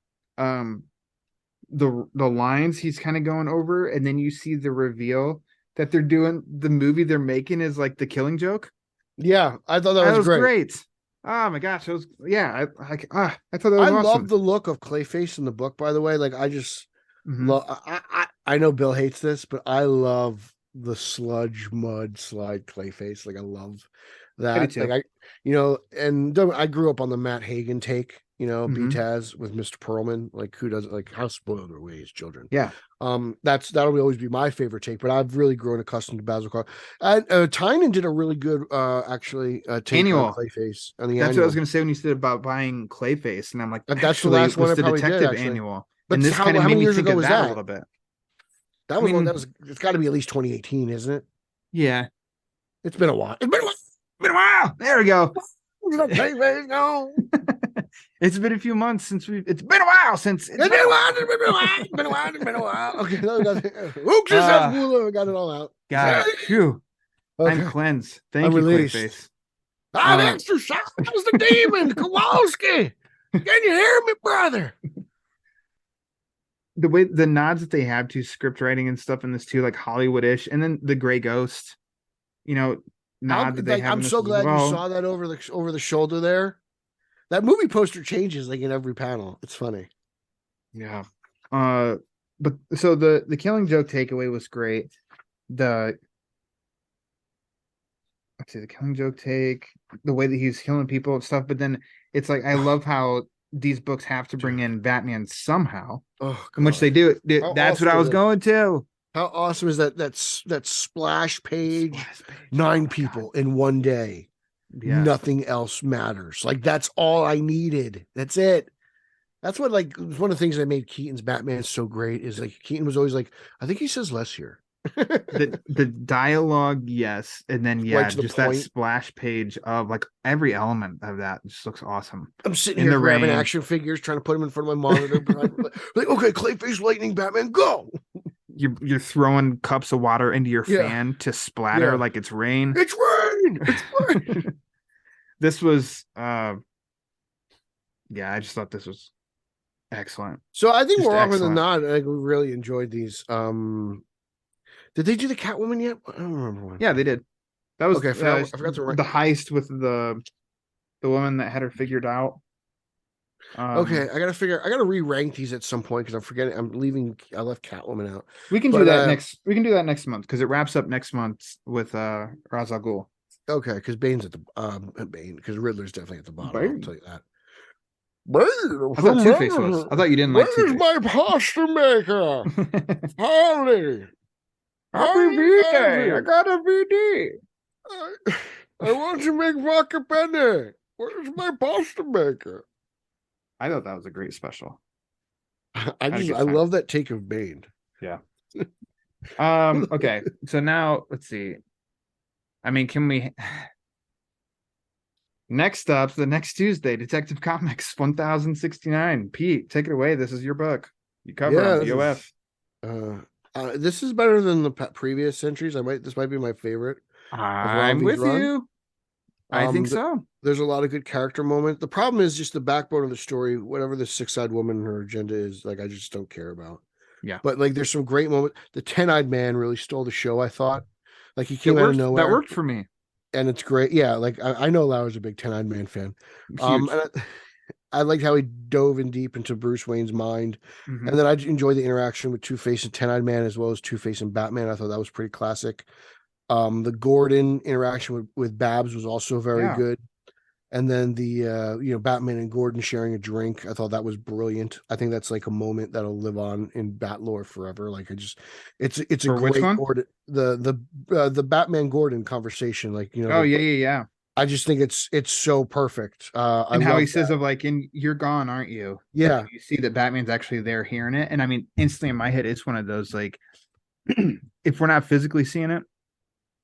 The lines he's kind of going over, and then you see the reveal that they're doing, the movie they're making is like The Killing Joke. Yeah, I thought that was great. Oh my gosh, I thought that was awesome. I love the look of Clayface in the book, by the way. Like I just love. I know Bill hates this, but I love the sludge mud slide Clayface. Like I love that. Like I grew up on the Matt Hagen take. BTAS with Mr. Perlman, like who does like how spoiled are we as children? Yeah. That'll always be my favorite take, but I've really grown accustomed to Basil Carr. And Tynan did a really good take annual on Clayface on the That's annual. what I was gonna say when you said about buying Clayface, and I'm like, that's the last one I probably detective did, annual. But and this kind of made me think of that a little bit. That was it's got to be at least 2018, isn't it? Yeah. It's been a while. Been a while. There we go. No. It's been a few months since it's been a while since. It's been a while. Okay, got it all out. Got it. Phew. Okay. I'm cleansed. Thank you, Clayface. I'm extra shot. That was the demon, Kowalski. Can you hear me, brother? The way the nods that they have to script writing and stuff in this too, like Hollywood-ish, and then the Gray Ghost, nod that they have. I'm so glad you saw that over the shoulder there. That movie poster changes like in every panel. It's funny. Yeah. But so the Killing Joke takeaway was great. The Killing Joke take, the way that he's killing people and stuff, but then it's like I love how these books have to bring in Batman somehow. Which they do. That's what I was going to. How awesome is that splash page? 9 people in one day. Yeah. Nothing else matters. Like that's all I needed. That's it. That's what like one of the things that made Keaton's Batman so great is like Keaton was always like, I think he says less here. The dialogue, yes, and then Right yeah, to the just that point. splash page of like every element of that just looks awesome. I'm sitting In here the grabbing rain, action figures, trying to put them in front of my monitor. Like, okay, Clayface, Lightning, Batman, go! you're throwing cups of water into your Yeah, fan to splatter yeah. like it's rain. It's rain. It's rain. This was yeah, I just thought this was excellent. So I think Just more often than excellent. not, I really enjoyed these. Did they do the Catwoman yet? I don't remember one. Yeah, they did. That was Okay, I forgot to write. the heist with the woman that had her figured out. Okay, I gotta re-rank these at some point because I'm forgetting. I left Catwoman out. We can do But that next. We can do that next month because it wraps up next month with Ra's al Ghul. okay, because Bane's at the Bane because Riddler's definitely at the bottom. I'll Bane. tell you that. Bane, I thought Two Face was. I thought you didn't like Two where's Face. my pasta maker? Holly, Happy birthday! I got a VD. I want to make vodka penne. Where's my pasta maker? I thought that was a great special. I love that take of Bane. Yeah. Okay. So now let's see. I mean, can we? Next up, the next Tuesday, Detective Comics 1069. Pete, take it away. This is your book. You cover on BOF. This is better than the previous entries. This might be my favorite. I'm with you. I think so. There's a lot of good character moments. The problem is just the backbone of the story, whatever the six-eyed woman and her agenda is, like I just don't care about. Yeah. But like there's some great moments. The 10-eyed man really stole the show, I thought. Like he came out of nowhere. That worked for me. And it's great. Yeah, like I know Lauer's a big 10-eyed man fan. Huge. And I liked how he dove in deep into Bruce Wayne's mind. Mm-hmm. And then I enjoyed the interaction with Two-Face and 10-eyed man as well as Two-Face and Batman. I thought that was pretty classic. The Gordon interaction with Babs was also very good. And then the Batman and Gordon sharing a drink, I thought that was brilliant. I think that's like a moment that'll live on in bat lore forever. Like it's a great Gordon, the Batman Gordon conversation. Like yeah. I just think it's so perfect. And how he says of like, "And you're gone, aren't you?" Yeah, you see that Batman's actually there hearing it, and I mean, instantly in my head, it's one of those like, if we're not physically seeing it.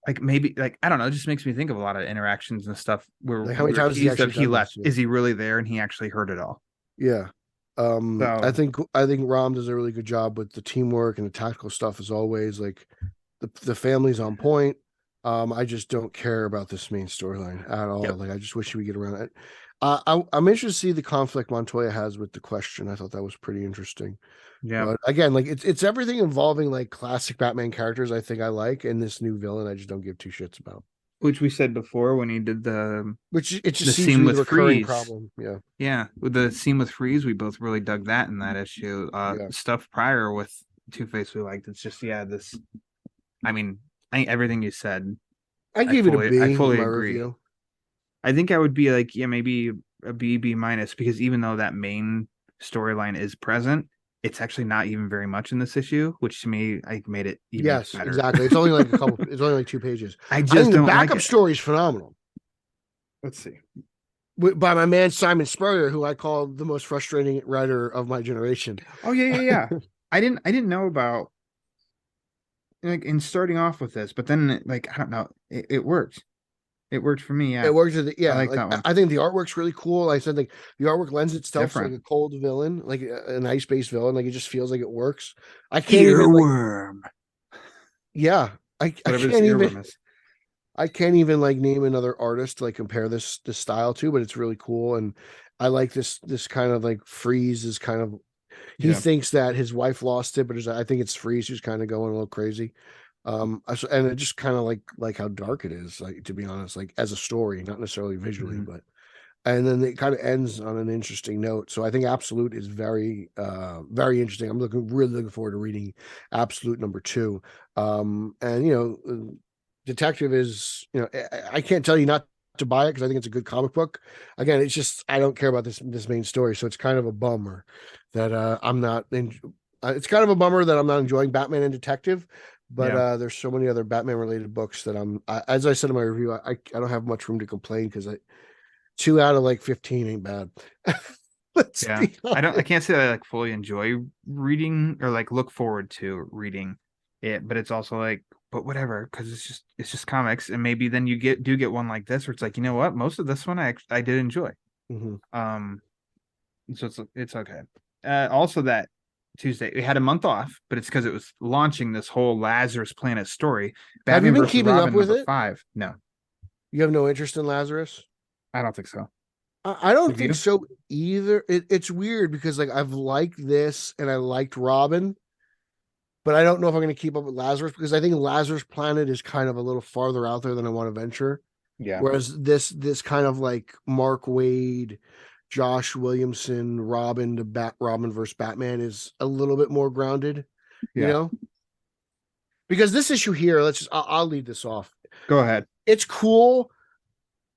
Like maybe like I don't know, it just makes me think of a lot of interactions and stuff where like how many times he left. Is he really there and he actually heard it all? Yeah. So, I think Rom does a really good job with the teamwork and the tactical stuff as always. Like the family's on point. I just don't care about this main storyline at all. Like I just wish we get around it. I'm interested to see the conflict Montoya has with the Question. I thought that was pretty interesting. Yeah. But again, like it's everything involving like classic Batman characters. I think I like, and this new villain, I just don't give two shits about. Which we said before when he did the scene with Freeze problem. Yeah, with the scene with Freeze, we both really dug that in that issue. Stuff prior with Two-Face we liked. It's just this. I mean, I think everything you said. I gave it a B. I fully agree. Review. I think I would be like maybe a B minus because even though that main storyline is present, it's actually not even very much in this issue, which to me, I made it even better. Exactly. It's only like it's only like 2 pages. I think the backup story is phenomenal. Let's see. By my man Simon Spurrier, who I call the most frustrating writer of my generation. Oh yeah. I didn't know about like in starting off with this, but then like I don't know, it worked. It worked for me. Yeah, it worked. I like that one. I think the artwork's really cool. I said like the artwork lends itself to like a cold villain, like an ice-based villain. Like it just feels like it works. I can't Earworm. I can't even like name another artist to like compare this style to, but it's really cool. And I like this kind of like Freeze is kind of he thinks that his wife lost it, but I think it's Freeze who's kind of going a little crazy. And it just kind of like how dark it is, like to be honest, like as a story, not necessarily visually, but and then it kind of ends on an interesting note. So I think Absolute is very very interesting. I'm really looking forward to reading Absolute #2. And Detective is I can't tell you not to buy it because I think it's a good comic book. Again, it's just I don't care about this main story, so it's kind of a bummer that I'm not. It's kind of a bummer that I'm not enjoying Batman and Detective, But Yeah. there's so many other Batman related books that as I said in my review, I don't have much room to complain because 2 out of like 15 ain't bad. Let's Yeah. be I honest. can't say that I like fully enjoy reading or like look forward to reading it, but it's also like, but whatever, because it's just comics, and maybe then you get one like this where it's like, you know what, most of this one I did enjoy. Mhm. Um, so it's okay. Also that Tuesday we had a month off, but it's because it was launching this whole Lazarus Planet story, Have you Batman been versus keeping up Robin with number it? 5. No, You have no interest in Lazarus? I don't think so. I don't Have think you? so either. It's weird because like I've liked this and I liked Robin, but I don't know if I'm going to keep up with Lazarus because I think Lazarus Planet is kind of a little farther out there than I want to venture. Yeah. Whereas this kind of like Mark Waid, Josh Williamson, Robin versus Batman is a little bit more grounded, you Yeah. know? Because this issue here, I'll lead this off. Go ahead. It's cool.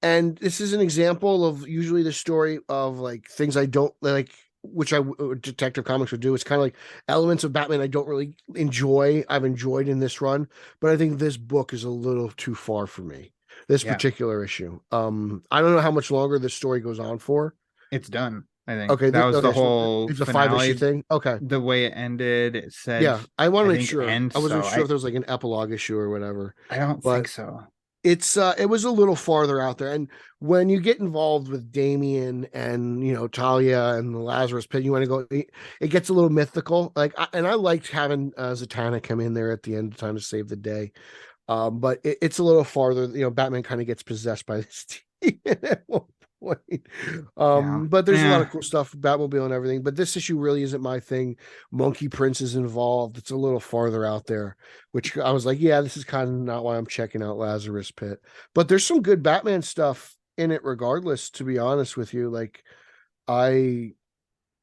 And this is an example of usually the story of like things I don't like, which Detective Comics would do. It's kind of like elements of Batman I don't really enjoy. I've enjoyed in this run, but I think this book is a little too far for me. This Yeah. particular issue. I don't know how much longer this story goes on for. It's done. I think Okay, that was the okay, so whole it's a 5 issue finale. thing. Okay, The way it ended, it said, yeah, I want I to make think sure. end. I wasn't So sure I if there was like an epilogue issue or whatever, I don't think but so. it was a little farther out there. And when you get involved with Damien and Talia and the Lazarus Pit, you want to go. It gets a little mythical. And I liked having Zatanna come in there at the end of time to save the day. But it's a little farther. Batman kind of gets possessed by this team at one point. Yeah. But there's a lot Yeah. of cool stuff, Batmobile and everything. But this issue really isn't my thing. Monkey Prince is involved. It's a little farther out there, which I was like, yeah, this is kind of not why I'm checking out Lazarus Pit. But there's some good Batman stuff in it, regardless. To be honest with you, like I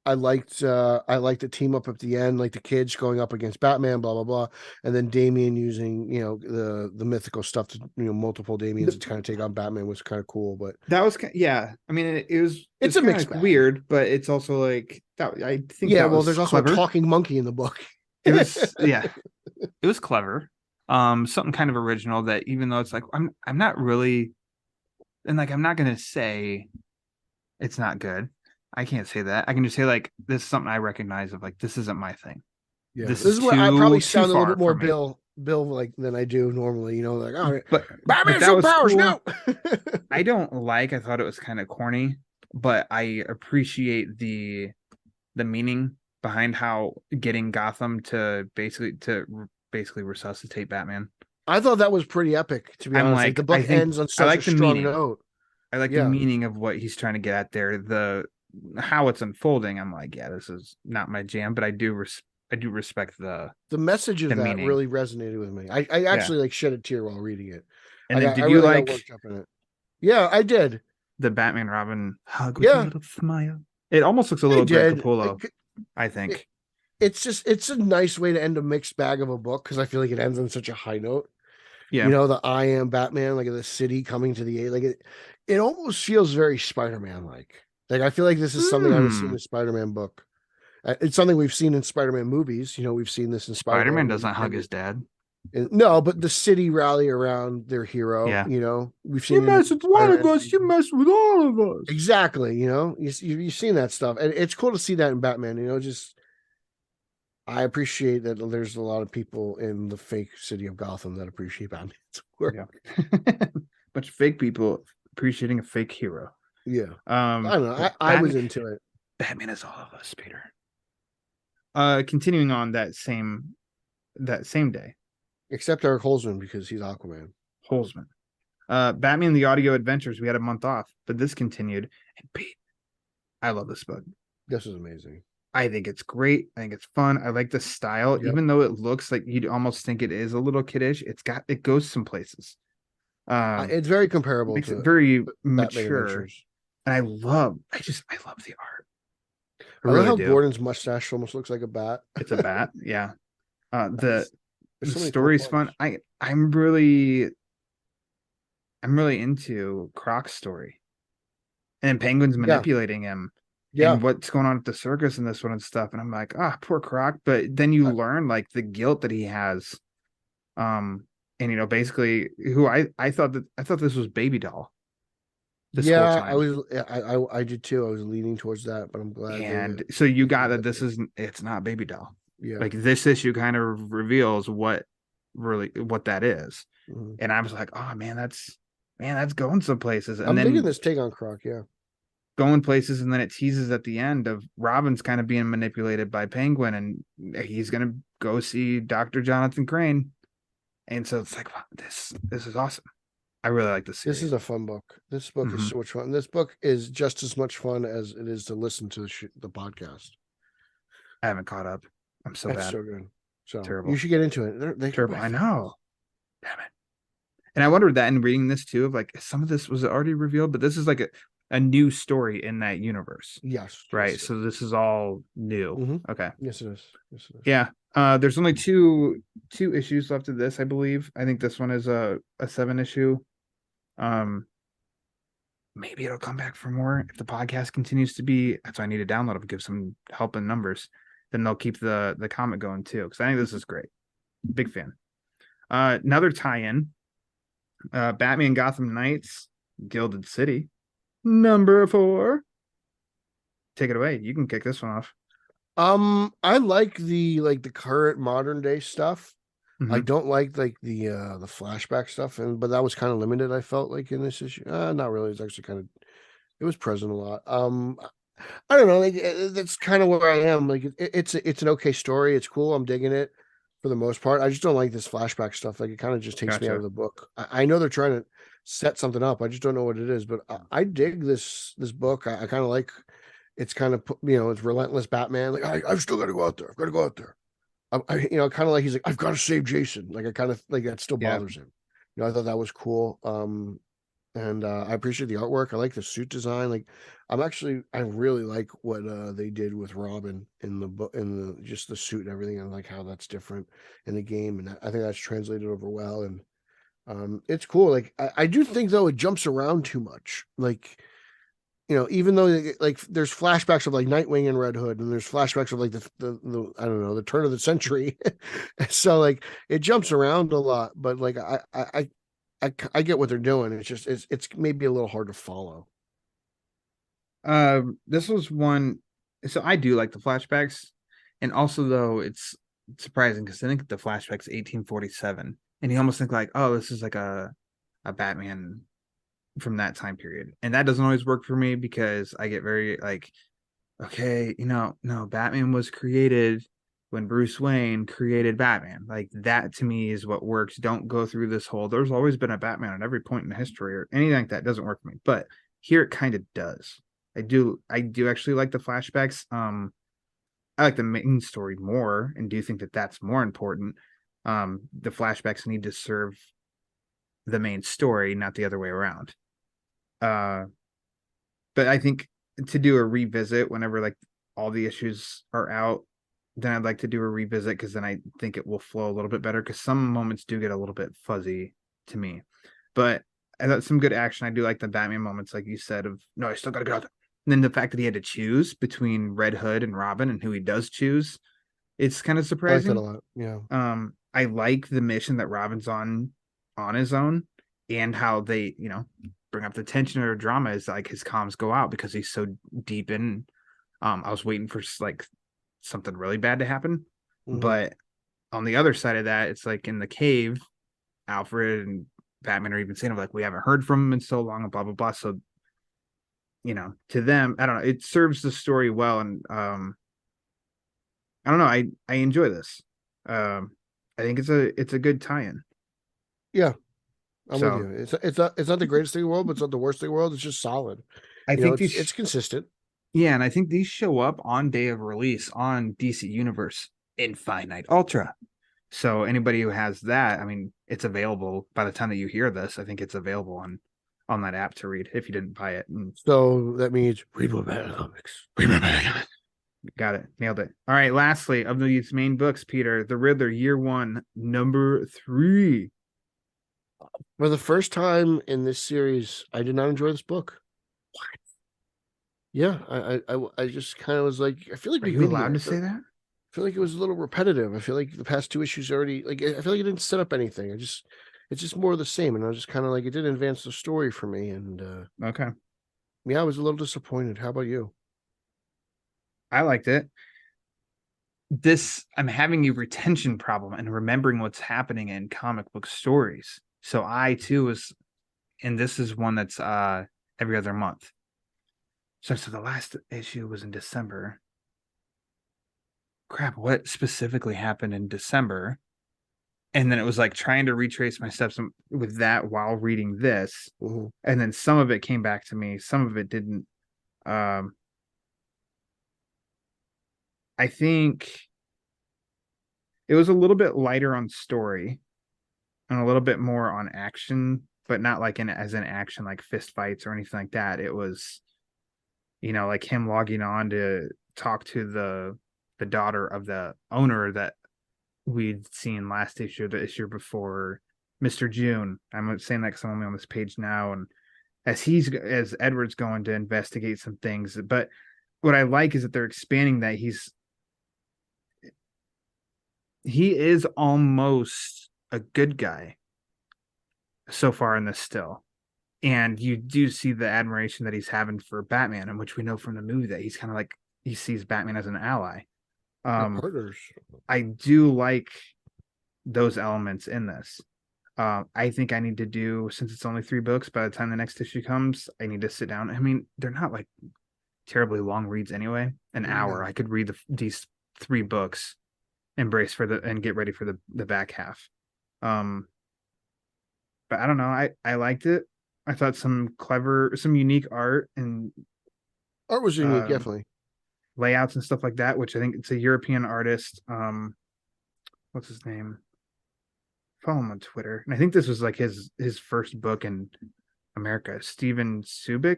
I liked the team up at the end, like the kids going up against Batman, blah blah blah, and then Damien using the mythical stuff to multiple Damiens to kind of take on Batman was kind of cool. But That was yeah. I mean, it was it's it's a kind of mixed like bag. weird, but it's also like that. I think Yeah, that well, was there's also a clever. talking monkey in the book. It was yeah, it was clever. Something kind of original that even though it's like I'm not really, and like I'm not gonna say it's not good. I can't say that. I can just say like this is something I recognize of like this isn't my thing. Yeah, This this is is where I probably too sound a little far bit more for me. Bill like than I do normally. Like, oh, But Batman that was superpowers, cool. no. I thought it was kind of corny, but I appreciate the meaning behind how getting Gotham to basically resuscitate Batman. I thought that was pretty epic, to be I'm honest. Like the like, I book think ends on I such a like the strong meaning. note. I like the Yeah. meaning of what he's trying to get at there. The how it's unfolding. I'm like, yeah, this is not my jam, but I do respect the Message of that meaning. really resonated with me. I actually like shed a tear while reading it. And then I did you really got like worked up in it. Yeah, I did. the Batman Robin hug with a Yeah, little smile? It almost looks a I little Greg did. Capullo, I think. It's a nice way to end a mixed bag of a book because I feel like it ends on such a high note. Yeah. The I am Batman, like the city coming to the aid, like it almost feels very Spider-Man like. Like I feel like this is something I would see in a Spider-Man book. It's something we've seen in Spider-Man movies. We've seen this in Spider-Man. Spider-Man doesn't hug his dad. No, but the city rally around their hero. Yeah. We've seen. You mess with one of us, you mess with all of us. Exactly. You've seen that stuff, and it's cool to see that in Batman. Just I appreciate that there's a lot of people in the fake city of Gotham that appreciate Batman's work. Yeah. Bunch of fake people appreciating a fake hero. Yeah. I don't know. I was into it. Batman is all of us, Peter. Continuing on that same day. Except Eric Holzman because he's Aquaman. Holzman. Batman the Audio Adventures, we had a month off, but this continued. And Pete, I love this book. This is amazing. I think it's great. I think it's fun. I like the style, Yep. even though it looks like you'd almost think it is a little kiddish. It goes some places. It's very comparable makes to it very Batman mature. Adventures. And I love the art. I love how Gordon's mustache almost looks like a bat. It's a bat, yeah. The so many story's cool fun. I'm really into Croc's story. And Penguin's manipulating him. Yeah. And what's going on at the circus and this one and stuff. And I'm like, poor Croc. But then you learn like the guilt that he has And basically who I thought this was Baby Doll this whole Yeah, time. I did too. I was leaning towards that, but I'm glad And so you got that they it's not Baby Doll. yeah. Like this issue kind of reveals what that is. Mhm. And I was like, oh man, that's going some places. And I'm digging then this take on Croc, yeah. going places, and then it teases at the end of Robin's kind of being manipulated by Penguin, and he's gonna go see Dr. Jonathan Crane. And so it's like, wow, this is awesome. I really like this series. This is a fun book. This book is so much fun. This book is just as much fun as it is to listen to the podcast. I haven't caught up. I'm so That's bad. so good. So Terrible. you should get into it. They Terrible. I know. Damn it. And I wondered that in reading this too, of like some of this was already revealed, but this is like a new story in that universe. Yes. Right. Yes, So this is all new. Mhm. Okay. Yes, it is. Yes, it is. Yeah. There's only two issues left of this, I believe. I think this one is a 7 issue. Maybe it'll come back for more if the podcast continues to be. That's why I need to download it to give some help in numbers. Then they'll keep the comic going too, because I think this is great. Big fan. Another tie-in. Batman Gotham Knights, Gilded City, number 4. Take it away. You can kick this one off. I like the current modern day stuff. I Mhm. don't like the flashback stuff, but that was kind of limited. I felt like in this issue, not really. It's actually kind of it was present a lot. I don't know. Like, that's kind of where I am. Like it's an okay story. It's cool. I'm digging it for the most part. I just don't like this flashback stuff. Like it kind of just takes me out Gotcha. of the book. I know they're trying to set something up. I just don't know what it is. But I dig this book. I kind of like. It's kind of it's relentless Batman. Like I've still got to go out there. I've got to go out there. Kind of like he's like I've got to save Jason. Like I kind of like that still Yeah. bothers him. I thought that was cool. And I appreciate the artwork. I like the suit design. Like I really like what they did with Robin in the book, in the just the suit and everything, and like how that's different in the game. And I think that's translated over well. And it's cool. Like I do think though it jumps around too much. Like even though like there's flashbacks of like Nightwing and Red Hood, and there's flashbacks of like the I don't know, the turn of the century. So like it jumps around a lot, but like I get what they're doing. It's just it's maybe a little hard to follow. This was one. So I do like the flashbacks, and also though it's surprising because I think the flashbacks 1847, and you almost think like, oh, this is like a Batman from that time period, and that doesn't always work for me because I get very like, okay, no, Batman was created when Bruce Wayne created Batman. Like that to me is what works. Don't go through this whole there's always been a Batman at every point in history or anything like that. Doesn't work for me. But here it kind of does. I do actually like the flashbacks. I like the main story more and do think that that's more important. The flashbacks need to serve the main story, not the other way around. But I think to do a revisit whenever like all the issues are out, then I'd like to do a revisit because then I think it will flow a little bit better because some moments do get a little bit fuzzy to me. But I thought some good action. I do like the Batman moments, like you said, of no, I still gotta get out there. And then the fact that he had to choose between Red Hood and Robin and who he does choose, it's kind of I like surprising. that a lot. Yeah. I like the mission that Robin's on his own and how they, bring up the tension or drama is like his comms go out because he's so deep in. I was waiting for like something really bad to happen, but on the other side of that, it's like in the cave, Alfred and Batman are even saying like we haven't heard from him in so long and blah blah blah. So to them, I don't know, it serves the story well, and I don't know, I enjoy this. I think it's a good tie-in. Yeah. I'm So, with you. It's not the greatest thing in the world, but it's not the worst thing in the world. It's just solid. I think it's consistent. yeah, and I think these show up on day of release on DC Universe Infinite Ultra. So anybody who has that, I mean, it's available by the time that you hear this. I think it's available on that app to read if you didn't buy it. So that means read more Batman comics. Read more Batman comics. Got it. Nailed it. All right. Lastly, of these main books, Peter, The Riddler, Year 1, number 3. For the first time in this series, I did not enjoy this book. What? Yeah, I just kind of was like, I feel like Are we've you been allowed here. to say that? I feel like it was a little repetitive. I feel like the past 2 issues already, like, I feel like it didn't set up anything. It's just more of the same. And I was just kind of like, it didn't advance the story for me. And Okay. yeah, I was a little disappointed. How about you? I liked it. I'm having a retention problem and remembering what's happening in comic book stories. So I too was, and this is one that's every other month. So the last issue was in December. Crap, what specifically happened in December? And then it was like trying to retrace my steps with that while reading this. Mhm. And then some of it came back to me, some of it didn't. I think it was a little bit lighter on story and a little bit more on action, but not like as in action like fist fights or anything like that. It was, like him logging on to talk to the daughter of the owner that we'd seen last issue, the issue before, Mr. June. I'm saying that because I'm only on this page now, and as Edward's going to investigate some things. But what I like is that they're expanding that he is almost a good guy so far in this still. And you do see the admiration that he's having for Batman, in which we know from the movie that he's kind of like he sees Batman as an ally. They're partners. I do like those elements in this. I think I need to do, since it's only 3 books, by the time the next issue comes, I need to sit down. I mean, they're not like terribly long reads anyway. An hour, I could read these 3 books, embrace and get ready for the back half. But I don't know. I liked it. I thought some unique art and Art was unique, definitely. layouts and stuff like that, which I think it's a European artist. What's his name? Follow him on Twitter. And I think this was like his first book in America. Stevan Subic.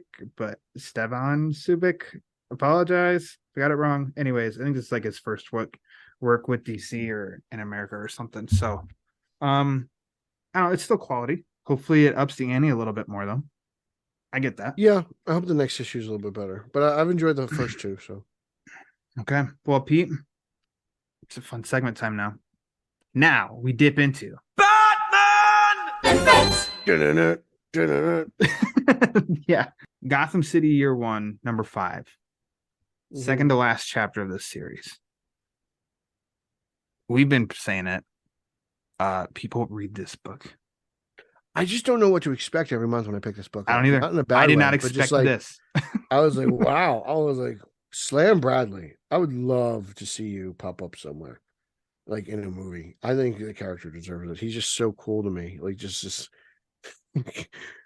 Apologize. I got it wrong. Anyways, I think this is like his first work with DC or in America or something. So I don't know, it's still quality. Hopefully it ups the ante a little bit more though. I get that. Yeah, I hope the next issue is a little bit better. But I've enjoyed the first 2, so. Okay. Well, Pete, it's a fun segment time now. Now we dip into Dun-dun-dun, dun-dun-dun. yeah. Gotham City Year 1, number 5. Mhm. Second to last chapter of this series. We've been saying it. People read this book. I just don't know what to expect every month when I pick this book I up. don't either. Not in a bad I did way, not but just expect like, this. I was like, wow. I was like, Slam Bradley. I would love to see you pop up somewhere, like in a movie. I think the character deserves it. He's just so cool to me. Like, just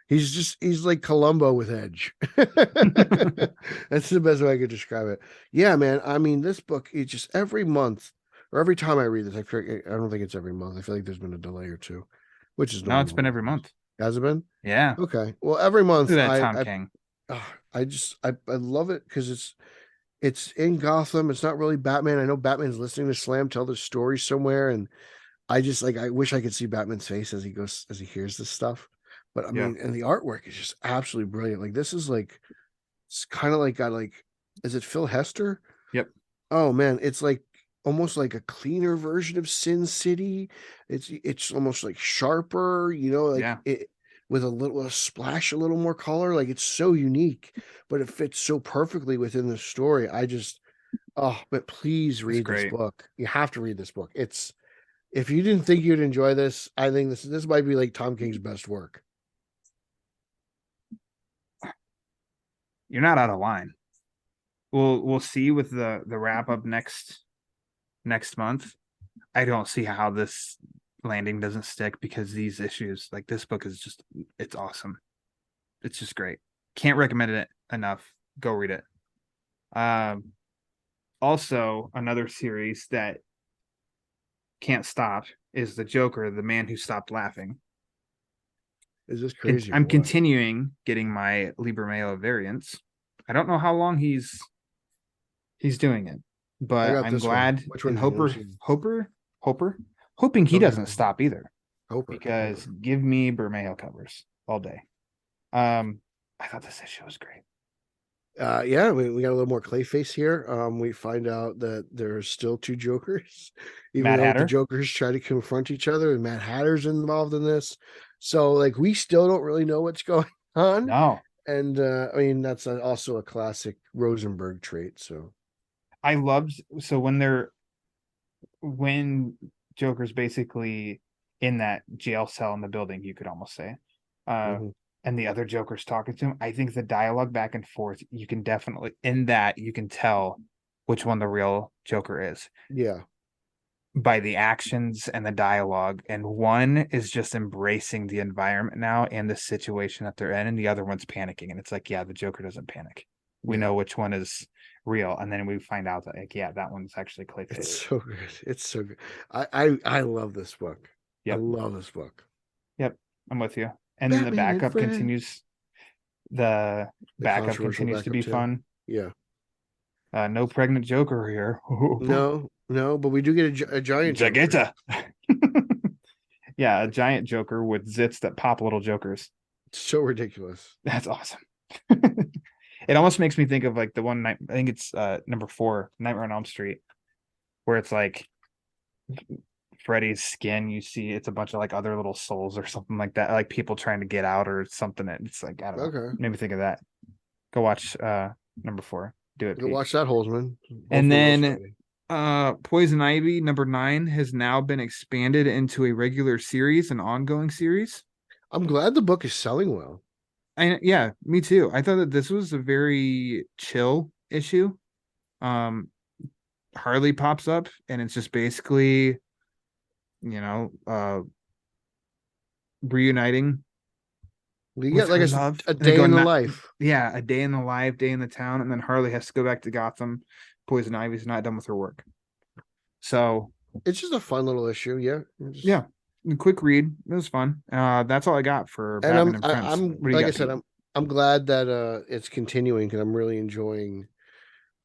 he's like Columbo with edge. That's the best way I could describe it. Yeah, man. I mean, this book, it just every month or every time I read this, I don't think it's every month. I feel like there's been a delay or 2, which is No, it's normal. been every month. Has it been? Yeah. Okay. Well, every month Look at that Tom King. I love it because it's in Gotham. It's not really Batman. I know Batman's listening to Slam tell the story somewhere, and I just like I wish I could see Batman's face as he hears this stuff. But I mean, and the artwork is just absolutely brilliant. Like this is like it's kind of like got like, is it Phil Hester? Yep. Oh man, it's like almost like a cleaner version of Sin City. It's almost like sharper, like it with a splash, a little more color. Like it's so unique, but it fits so perfectly within the story. But please read this book. You have to read this book. If you didn't think you'd enjoy this, I think this might be like Tom King's best work. You're not out of line. We'll see with the wrap up next month. I don't see how this landing doesn't stick because these issues, like this book is just, it's awesome. It's just great. Can't recommend it enough. Go read it. Also another series that can't stop is The Joker, the man who stopped laughing. Is this crazy? I'm continuing getting my Liber Mayo variants. I don't know how long he's doing it, but I'm glad and hoping he doesn't stop either. Because give me Bermejo covers all day. I thought this issue was great. Yeah, we got a little more Clayface here. We find out that there's still two Jokers, even Mad though the Hatter? Jokers try to confront each other, and Matt Hatter's involved in this. So, like, we still don't really know what's going on. No. And I mean, that's also a classic Rosenberg trait. So, I loved so when Joker's basically in that jail cell in the building, you could almost say. Uh mhm. and the other Joker's talking to him. I think the dialogue back and forth, you can definitely in that you can tell which one the real Joker is Yeah, by the actions and the dialogue. And one is just embracing the environment now and the situation that they're in, and the other one's panicking. And it's like, yeah, the Joker doesn't panic. We yeah. know which one is real, and then we find out that like, yeah, that one's actually It's Clayface. so good. It's so good. I love this book. I Yep. love this book. Yep, I'm with you. And then the Batman and backup Friends. continues. The The backup controversial continues to backup be too. fun. Yeah. No pregnant Joker here. No, no, but we do get a giant Joker. Jagetta. Yeah, a giant Joker with zits that pop little Jokers. So ridiculous. That's awesome. It almost makes me think of like the one night. I think it's number 4, Nightmare on Elm Street, where it's like Freddy's skin. You see, it's a bunch of like other little souls or something like that, like people trying to get out or something. It's like I don't know. Okay. Made me think of that. Go watch number 4. Do it, Go Pete. watch that, Holzman. And Holzman loves then Freddy. Poison Ivy number 9 has now been expanded into a regular series, an ongoing series. I'm glad the book is selling well. And yeah, me too. I thought that this was a very chill issue. Um, Harley pops up and it's just basically, reuniting We with get like her love. a And they day go in the not life. yeah, a day in the life, day in the town, and then Harley has to go back to Gotham. Poison Ivy's not done with her work. So It's just a fun little issue. Yeah. yeah, a quick read. It was fun. That's all I got for And Batman and Friends. I'm What do you like I got, said, Pete? I'm glad that it's continuing because I'm really enjoying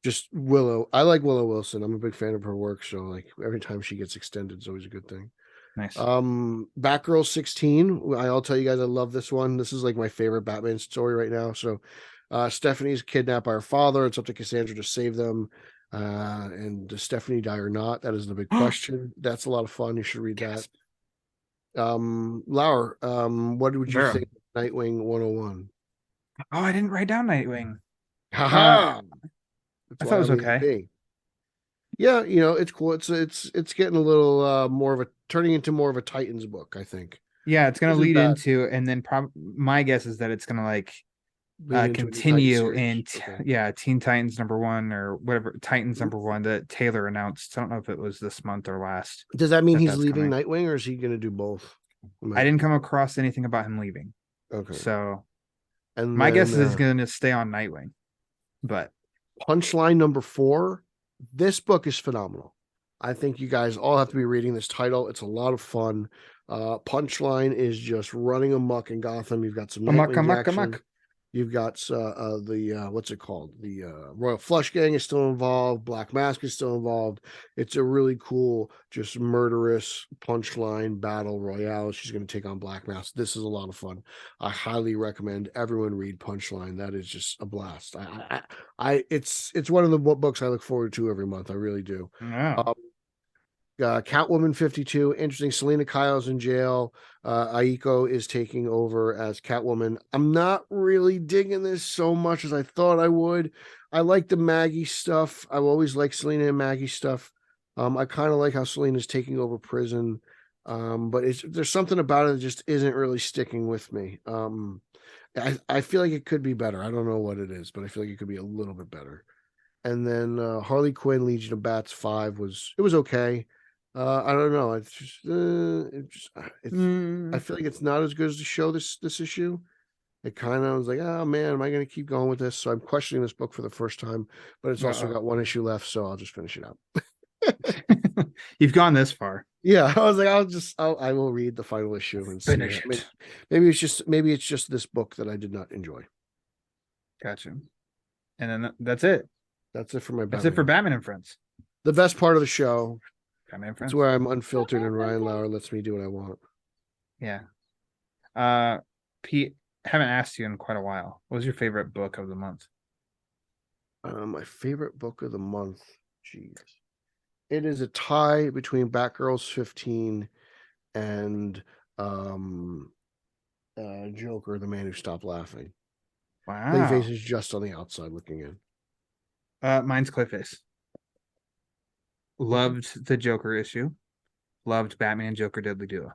just Willow. I like Willow Wilson. I'm a big fan of her work. So like every time she gets extended, it's always a good thing. Nice. Batgirl 16. I'll tell you guys I love this one. This is like my favorite Batman story right now. So Stephanie's kidnapped by her father. It's up to Cassandra to save them. And does Stephanie die or not? That is the big question. That's a lot of fun. You should read that. Gasp. Lauer, what would you Verra. think of Nightwing 101? Oh, I didn't write down Nightwing. Haha. That's I why thought it was I'm okay. EB. Yeah, it's cool. It's getting a little more of a turning into more of a Titans book, I think. Yeah, it's gonna Isn't lead bad. into, and then my guess is that it's gonna like Lead into a new Titan continue series. in Okay. Teen Titans number 1 or whatever Titans number 1 that Taylor announced. I don't know if it was this month or last Does that mean he's that's leaving coming. Nightwing, or is he going to do both? I didn't come across anything about him leaving. Okay. So And my guess then is he's gonna stay on Nightwing. But Punchline number 4. This book is phenomenal. I think you guys all have to be reading this title. It's a lot of fun. Punchline is just running amok in Gotham. You've got some Nightwing action. You've got the what's it called? The Royal Flush Gang is still involved. Black Mask is still involved. It's a really cool, just murderous Punchline battle royale. She's going to take on Black Mask. This is a lot of fun. I highly recommend everyone read Punchline. That is just a blast. It's one of the books I look forward to every month. I really do. yeah. Catwoman 52. Interesting. Selena Kyle's in jail. Aiko is taking over as Catwoman. I'm not really digging this so much as I thought I would. I like the Maggie stuff. I've always liked Selena and Maggie stuff. I kind of like how Selena's taking over prison. But there's something about it that just isn't really sticking with me. I feel like it could be better. I don't know what it is, but I feel like it could be a little bit better. And then Harley Quinn Legion of Bats 5 was okay. I don't know. I feel like it's not as good as the show this issue. It kind of was like, oh man, am I going to keep going with this? So I'm questioning this book for the first time, but it's also got one issue left, so I'll just finish it out. You've gone this far. Yeah, I was like, I will read the final issue and Finish see. it. Maybe it's just this book that I did not enjoy. Gotcha. And then that's it. That's it for my. That's it for Batman and Friends. The best part of the show. Batman and Friends. It's where I'm unfiltered and Ryan Lauer lets me do what I want. Yeah. Pete, haven't asked you in quite a while. What was your favorite book of the month? My favorite book of the month. Jeez. It is a tie between Batgirl's 15 and Joker, the Man Who Stopped Laughing. Wow. Clayface is just on the outside looking in. Mine's Clayface. Loved the Joker issue. Loved Batman Joker Deadly Duo.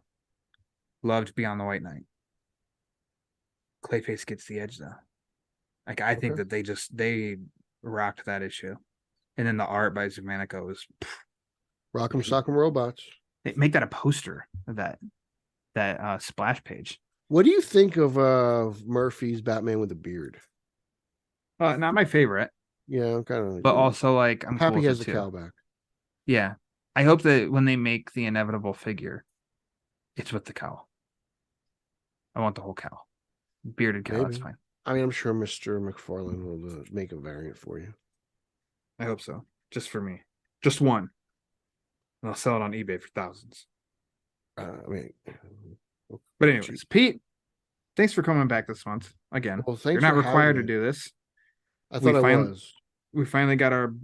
Loved Beyond the White Knight. Clayface gets the edge though. Like I think Okay. that they rocked that issue. And then the art by Zumanico was Rock'em Sock'em Robots. they make that a poster of that splash page. What do you think of Murphy's Batman with a beard? Not my favorite, Yeah, I'm kind of but also like I'm happy cool he has with the it too. cow back. Yeah. I hope that when they make the inevitable figure, it's with the cowl. I want the whole cowl. Bearded cowl, that's Maybe. fine. I mean, I'm sure Mr. McFarlane will make a variant for you. I hope so. Just for me. Just one. And I'll sell it on eBay for thousands. I mean, But anyways, Pete, thanks for coming back this month again. well, thanks You're not for having required to me. do this. I thought I was. We finally got our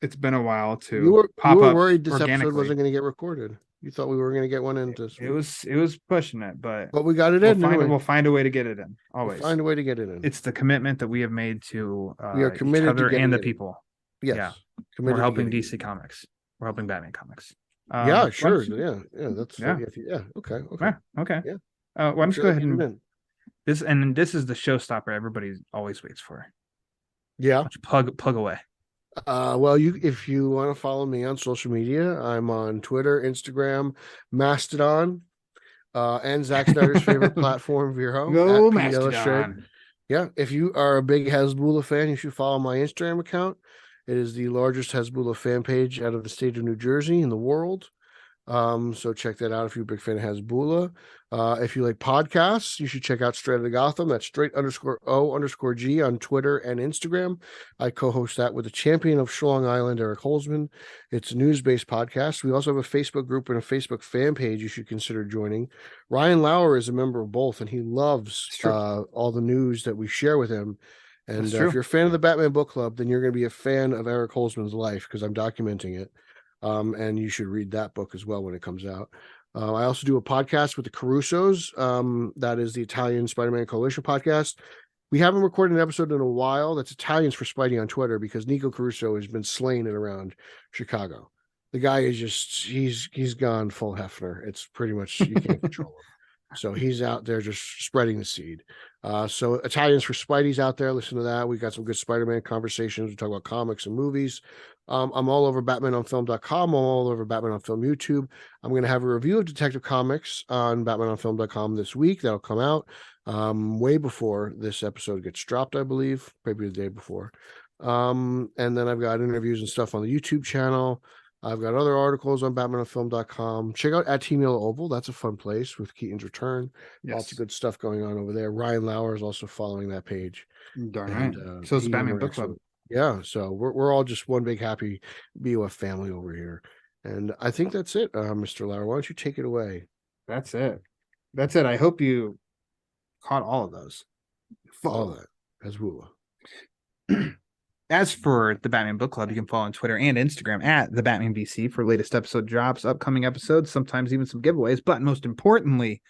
it's been a while to You were pop up worried this episode organically. wasn't going to get recorded. You thought we were going to get one in this It week. it was pushing it, but But we got it in. we'll find a way to get it in. Always. We'll find a way to get it in. It's the commitment that we have made to We are each committed to other getting and the it in. people. Yes. Yeah. Committed We're to helping getting DC Comics. We're helping Batman Comics. yeah, why sure. don't you- Yeah. That's Yeah. yeah. Okay. Yeah, okay. Yeah. Why don't you go ahead Get it and in. this is the showstopper everybody always waits for. Yeah. Why don't you plug away. Well, if you want to follow me on social media, I'm on Twitter, Instagram, Mastodon, and Zack Snyder's favorite platform, Vero. Go at Pete Illustrated. Mastodon. Yeah, if you are a big Hezbollah fan, you should follow my Instagram account. It is the largest Hezbollah fan page out of the state of New Jersey in the world. So check that out if you're a big fan of Hezbollah. If you like podcasts, you should check out Straight Outta Gotham. That's straight_O_G on Twitter and Instagram. I co-host that with the champion of Long Island, Eric Holzman. It's a news-based podcast. We also have a Facebook group and a Facebook fan page you should consider joining. Ryan Lauer is a member of both, and he loves all the news that we share with him. And if you're a fan of the Batman Book Club, then you're going to be a fan of Eric Holzman's life because I'm documenting it. And you should read that book as well when it comes out. I also do a podcast with the Carusos. That is the Italian Spider-Man Coalition podcast. We haven't recorded an episode in a while. That's Italians for Spidey on Twitter because Nico Caruso has been slaying it around Chicago. The guy is just he's gone full Hefner. It's pretty much you can't control him. So he's out there just spreading the seed. So Italians for Spidey's out there. Listen to that. We got some good Spider-Man conversations. We talk about comics and movies. I'm all over BatmanOnFilm.com. I'm all over Batman on Film YouTube. I'm going to have a review of Detective Comics on BatmanOnFilm.com this week. That'll come out way before this episode gets dropped, I believe, maybe the day before. And then I've got interviews and stuff on the YouTube channel. I've got other articles on BatmanOnFilm.com. Check out at Team Yellow Oval. That's a fun place with Keaton's return. Yes. Lots of good stuff going on over there. Ryan Lauer is also following that page. Darn right. So is the Batman Book Club. Yeah, so we're all just one big happy BOF family over here. And I think that's it, Mr. Lauer. Why don't you take it away? That's it. I hope you caught all of those. All of that. Hezbollah. As for the Batman Book Club, you can follow on Twitter and Instagram at the Batman BC for latest episode drops, upcoming episodes, sometimes even some giveaways. But most importantly,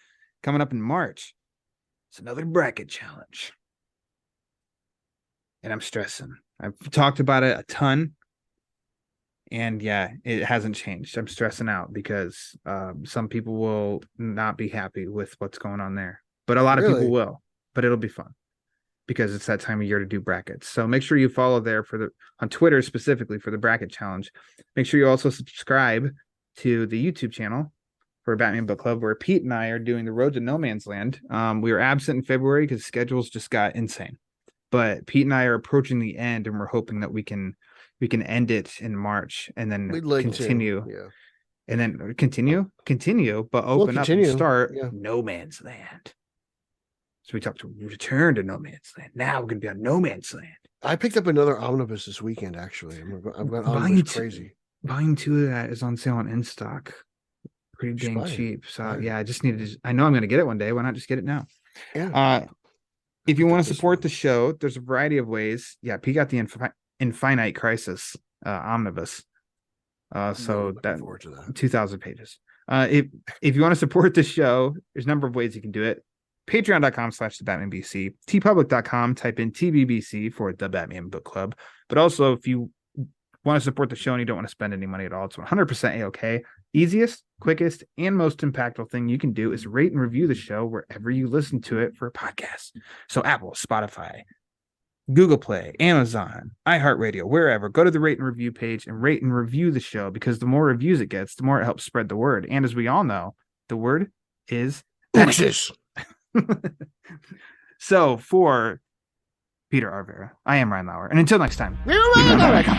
coming up in March, it's another bracket challenge. And I'm stressing. I've talked about it a ton. And yeah, it hasn't changed. I'm stressing out because some people will not be happy with what's going on there. But a lot of people will. But it'll be fun because it's that time of year to do brackets. So make sure you follow there on Twitter specifically for the bracket challenge. Make sure you also subscribe to the YouTube channel for Batman Book Club, where Pete and I are doing the Road to No Man's Land. We were absent in February because schedules just got insane. But Pete and I are approaching the end, and we're hoping that we can end it in March and then continue. Yeah. And then continue, but open up and start No Man's Land. So we talked to return to No Man's Land. Now we're going to be on No Man's Land. I picked up another omnibus this weekend, actually. I'm going omnibus crazy. Volume 2 of that is on sale on InStock. Pretty dang cheap. So yeah, I just needed to, I know I'm going to get it one day. Why not just get it now? Yeah. If you want to support the show, there's a variety of ways. Yeah, Pete got the Infinite Crisis omnibus. So Looking that forward to that. 2,000 pages. If you want to support the show, there's a number of ways you can do it. Patreon.com/thebatmanbc, tpublic.com, type in TBBC for the Batman Book Club. But also, if you want to support the show and you don't want to spend any money at all, it's 100% A-OK. Easiest, quickest, and most impactful thing you can do is rate and review the show wherever you listen to it for a podcast. So Apple, Spotify, Google Play, Amazon, iHeartRadio, wherever. Go to the rate and review page and rate and review the show, because the more reviews it gets, the more it helps spread the word. And as we all know, the word is Texas. So for Peter R. Verra, I am Ryan Lauer. And until next time. You're welcome.